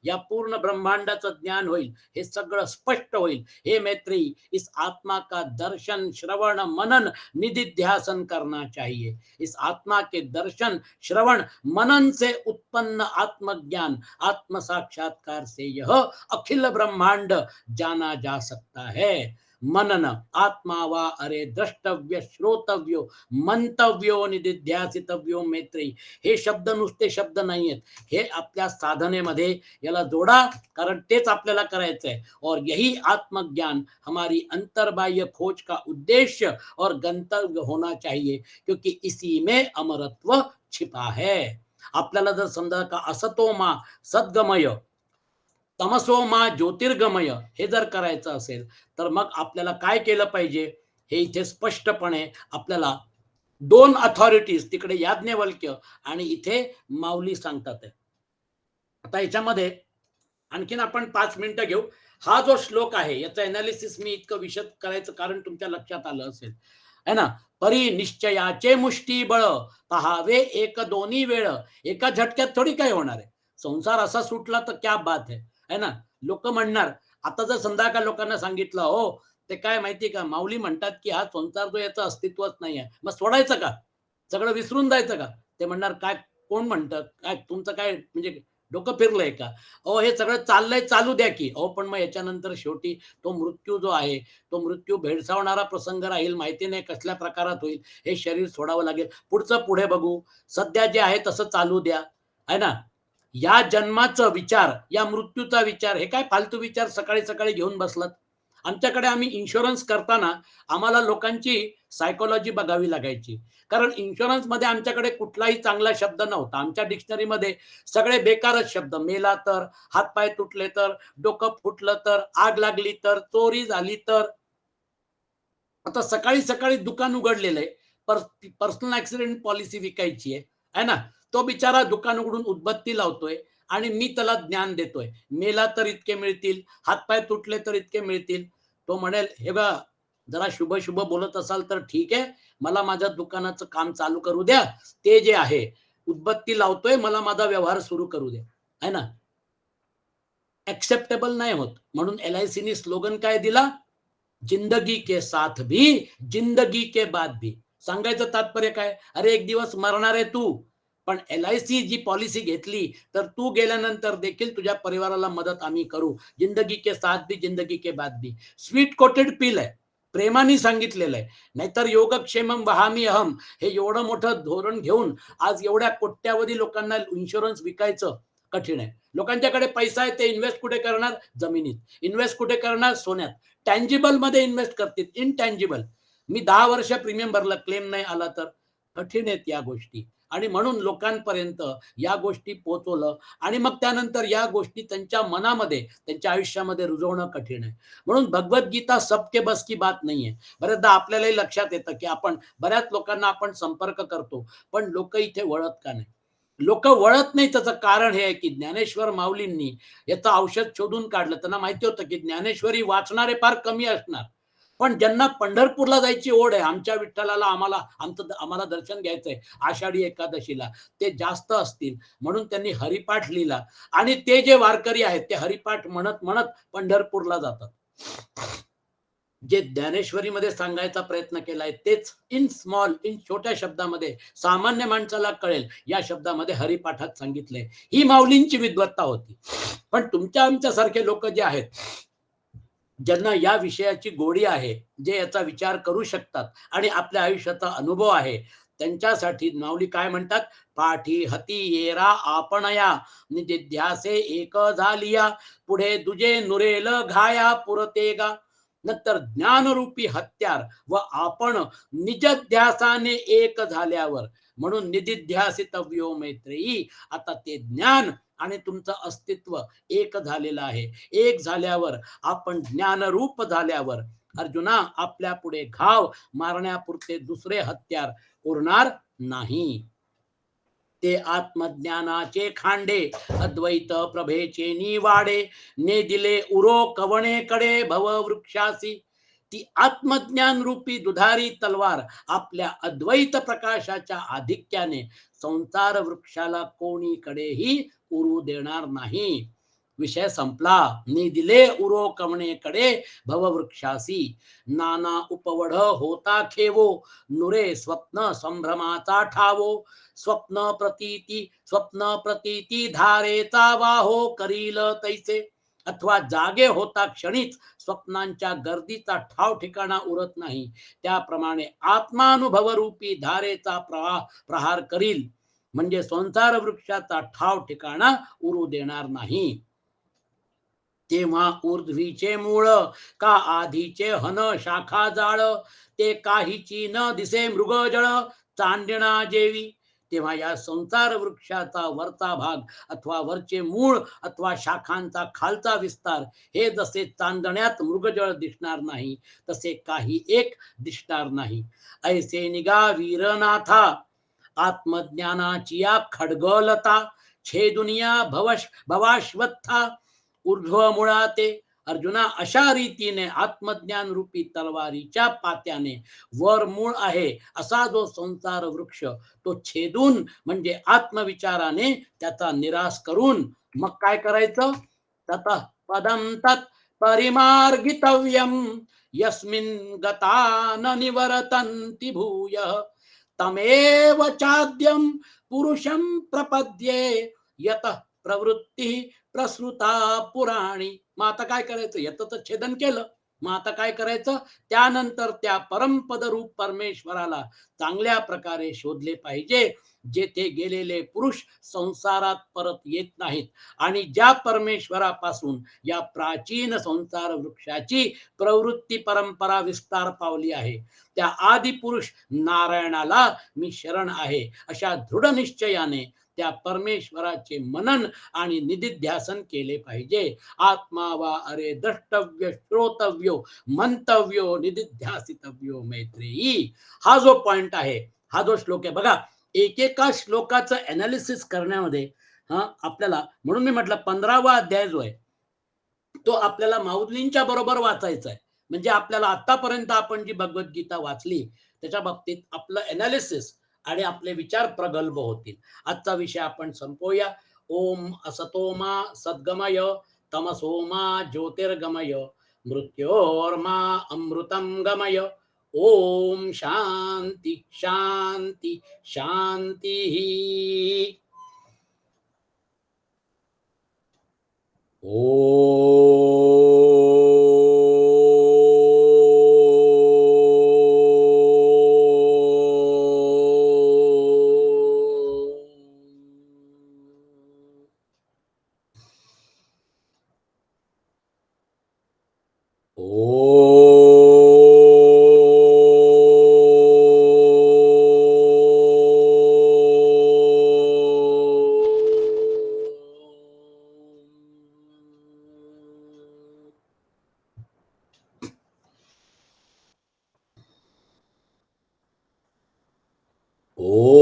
या पूर्ण ब्रह्मांडाचं ज्ञान होईल, हे सगळं स्पष्ट होईल. हे मैत्रेयी, इस आत्मा का दर्शन श्रवण मनन निदिध्यासन करना चाहिए. इस आत्मा के दर्शन श्रवण मनन से उत्पन्न आत्मज्ञान, आत्म साक्षात्कार से यह अखिल ब्रह्मांड जाना जा सकता है. मनन आत्मा वा अरे द्रष्टव्य श्रोतव्यो मंतव्यो निदिध्यासितव्यो मैत्रेयी, हे शब्द नुसते शब्द नाही आहेत, हे आपल्या साधनेमध्ये याला जोडा, कारण तेच आपल्याला करायचं आहे. और यही आत्मज्ञान हमारी अंतर्बाह्य खोज का उद्देश्य और गंतव्य होना चाहिए, क्योंकि इसी में अमरत्व छिपा है. आपल्याला जर समजा का असतो मा सद्गमय, तमसो मा ज्योतिर्गमय हे जर करायचं असेल तर मग आपल्याला काय केलं पाहिजे, हे इथे स्पष्टपणे आपल्याला दोन अथॉरिटीज, तिकडे याज्ञवल्क्य आणि इथे माऊली सांगतात आहे. आता याच्यामध्ये आणखीन आपण 5 मिनिटं घेऊ. हा जो श्लोक आहे याचं अनालिसिस मी इतकं विशद करायचं कारण तुमच्या लक्षात आलं असेल है ना. परी निश्चयाचे मुष्टी बळ पहावे एक दोन्ही वेळ. एका झटक्यात थोडी काय होणार आहे. संसार असा सुटला तर क्या बात है ना. लोक म्हणणार, आता जर समजा का लोकांना सांगितलं हो ते काय माहिती का, माऊली म्हणतात की हा संसार जो याचं अस्तित्वच नाही आहे, मग सोडायचं का, सगळं विसरून जायचं का. ते म्हणणार काय, कोण म्हणतं काय, तुमचं काय म्हणजे डोकं फिरलंय का. अहो हे सगळं चाललंय, चालू द्या की. अहो पण मग याच्यानंतर शेवटी तो मृत्यू जो आहे, तो मृत्यू भेडसावणारा प्रसंग राहील, माहिती नाही कसल्या प्रकारात होईल. हे शरीर सोडावं लागेल, पुढचं पुढे बघू, सध्या जे आहे तसं चालू द्या, आहे ना. या जन्माचा विचार, या मृत्यूचा विचार, हे काय फालतू विचार सकाळी सकाळी घेऊन बसलात. आमच्याकडे आम्ही इन्शुरन्स करताना आम्हाला लोकांची सायकोलॉजी बघावी लागायची, कारण इन्शुरन्स मध्ये आमच्याकडे कुठलाही चांगला शब्द नव्हता. आमच्या डिक्शनरीमध्ये सगळे बेकारच शब्द, मेला तर, हातपाय तुटले तर, डोकं फुटलं तर, आग लागली तर, चोरी झाली तर. आता सकाळी सकाळी दुकान उघडलेलं आहे, पर्सनल ऍक्सिडेंट पॉलिसी विकायची आहे ना. तो बिचारा दुकान उघडून उदबत्ती लावतोय आणि मी त्याला ज्ञान देतोय, मेला तर इतके मिळतील, हातपाय तुटले तर इतके मिळतील. तो म्हणेल, हे बघा, जरा शुभ शुभ बोलत असाल तर ठीक आहे, मला माझ्या दुकानाचं काम चालू करू द्या, ते जे आहे उदबत्ती लावतोय, मला माझा व्यवहार सुरू करू द्या, है ना. ऍक्सेप्टेबल नाही होत. म्हणून LICनी स्लोगन काय दिला? जिंदगी के साथ भी, जिंदगी के बाद भी. सांगायचं तात्पर्य काय? अरे एक दिवस मरणार आहे तू, पण LIC जी पॉलिसी घेतली, तर तू गेल्यानंतर देखील तुझ्या परिवाराला मदत आम्ही करू. जिंदगी के साथ भी, जिंदगी के बाद भी. स्वीट कोटेड पील आहे, प्रेमाने सांगितलेलं आहे. नाहीतर योगक्षेमम वहामी अहम हे एवढं मोठं धोरण घेऊन आज एवढ्या कोट्यावधी लोकांना इन्शुरन्स विकायचं कठीण आहे. लोकांच्याकडे पैसा आहे, ते इन्व्हेस्ट कुठे करणार? जमिनीत. इन्व्हेस्ट कुठे करणार? सोन्यात. टँजिबल मध्ये इन्व्हेस्ट करतील, इनटँजिबल. मी 10 वर्ष प्रीमियम भरलं, क्लेम नाही आला तर? कठीण आहेत या गोष्टी. आणि म्हणून लोकांपर्यंत या गोष्टी पोहोचवलं आणि मग त्यानंतर या गोष्टी त्यांच्या मनामध्ये, त्यांच्या आयुष्यामध्ये रुजवणं कठीण आहे. म्हणून भगवद्गीता सबके बस की बात नाहीये. बऱ्याचदा आपल्यालाही लक्षात येतं की आपण बऱ्याच लोकांना आपण संपर्क करतो, पण लोक इथे वळत का नाही? लोक वळत नाही, त्याचं कारण हे आहे की ज्ञानेश्वर माऊलींनी याचं औषध शोधून काढलं. त्यांना माहिती होतं की ज्ञानेश्वरी वाचणारे फार कमी असणार, पण ज्यांना पंढरपूरला जायची ओढ आहे, आमच्या विठ्ठलाला आम्हाला दर्शन घ्यायचंय आषाढी एकादशीला, ते जास्त असतील. म्हणून त्यांनी हरिपाठ लिहिला आणि ते जे वारकरी आहेत ते हरिपाठ म्हणत म्हणत पंढरपूरला जातात. जे ज्ञानेश्वरीमध्ये सांगायचा प्रयत्न केलाय तेच इन स्मॉल, इन छोट्या शब्दामध्ये सामान्य माणसाला कळेल या शब्दामध्ये हरिपाठात सांगितलंय. ही माऊलींची विद्वत्ता होती. पण तुमच्या आमच्यासारखे लोक जे आहेत, ज्यांना या विषयाची गोडी आहे, जे याचा विचार करू शकतात आणि आपल्या आयुष्याचा अनुभव आहे, त्यांच्यासाठी माऊली काय म्हणतात? पाठी हती येरा आपणया, निदिध्यासे एक झालिया, पुढे दुजे नुरेल घाया पुरतेगा. नंतर ज्ञानरूपी हत्यार व आपण निजध्यासाने एक झाल्यावर, म्हणून निदिध्यासितव्यो मैत्रेयी. आता ते ज्ञान आणि तुमचं अस्तित्व एक झालेलं आहे. एक झाल्यावर, आपण ज्ञानरूप झाल्यावर, अर्जुना, आपल्या पुढे घाव मारण्यापुरते दुसरे हत्यार उरणार नाही. ते आत्मज्ञानाचे खांडे, अद्वैत प्रभेचे निवाडे, ने दिले उरो कवणेकडे भववृक्षासी. ती आत्मज्ञान रूपी दुधारी तलवार आपल्या अद्वैत प्रकाशाच्या आधिक्याने संसार वृक्षाला कोणीकडेही उरू देणार नाही. विषय संपला. नि दिले उरो कवणेकडे भववृक्षासी. नाना उपवढ होता खेवो, नुरे स्वप्न संभ्रमाचा ठावो. स्वप्न प्रतीती धारेचा वाहो, करील तैसे. अथवा जागे होता क्षणीच स्वप्नांच्या गर्दीचा ठाव ठिकाणा उरत नाही, त्याप्रमाणे आत्मानुभव रूपी धारेचा प्रहार करील, म्हणजे संसार वृक्षाचा ठाव ठिकाणा उरू देणार नाही. तेव्हा ऊर्ध्वीचे मूळ का आधीचे हन शाखा जाळ, ते काहीची न दिसे मृगजळ चांदणा जेवी. तेव्हा या संसार वृक्षाचा वरचा भाग अथवा वरचे मूळ अथवा शाखांचा खालचा विस्तार हे जसे चांदण्यात मृगजळ दिसणार नाही, तसे काही एक दिसणार नाही. ऐसे निगा वीरनाथा, आत्मज्ञानाची या खडगलता, छेदुनिया भवाश्वत्था ऊर्ध्व मुळाते. अर्जुना, अशा रीतीने आत्मज्ञान रूपी तलवारीच्या पात्याने वर मूळ आहे असा जो संसार वृक्ष, तो छेदून, म्हणजे आत्मविचाराने त्याचा निराश करून मग काय करायचं? ततः पदम तत् परिमार्गितव्यम, यस्मिन् गता न निवर्तन्ति भूयः, तमेव चाद्यम पुरुषं प्रपद्ये, यतः प्रवृत्ती प्रसृता पुराणी. मग आता काय करायचं? याचं छेदन केलं, मग आता काय करायचं? त्यानंतर त्या परमपद रूप परमेश्वराला चांगल्या प्रकारे शोधले पाहिजे, जेथे गेलेले पुरुष संसारात परत येत नाहीत आणि ज्या परमेश्वरापासून या प्राचीन संसार वृक्षाची प्रवृत्ती परंपरा विस्तार पावली आहे, त्या आदि पुरुष नारायणाला मी शरण आहे, अशा दृढ निश्चयाने त्या परमेश्वराचे मनन आणि निदिध्यासन केले पाहिजे. आत्मा वा अरे द्रष्टव्य श्रोतव्यो मंतव्यो निदिध्यासितव्यो मैत्रेयी. हा जो पॉइंट आहे, हा जो श्लोक आहे बघा, एकेका श्लोकाचं अनालिसिस करण्यामध्ये आपल्याला म्हणून मी म्हटलं 15वा अध्याय जो आहे, तो आपल्याला माऊलींच्या बरोबर वाचायचा आहे. म्हणजे आपल्याला आतापर्यंत आपण जी भगवद्गीता वाचली, त्याच्या बाबतीत आपलं एनालिसिस आणि आपले विचार प्रगल्भ होतील. आजचा विषय आपण संपवूया. ओम असतो मा सद्गमय, तमसो मा ज्योतिर्गमय, मृत्योर्मा अमृतं गमय. ओम शांती शांती शांती. ओ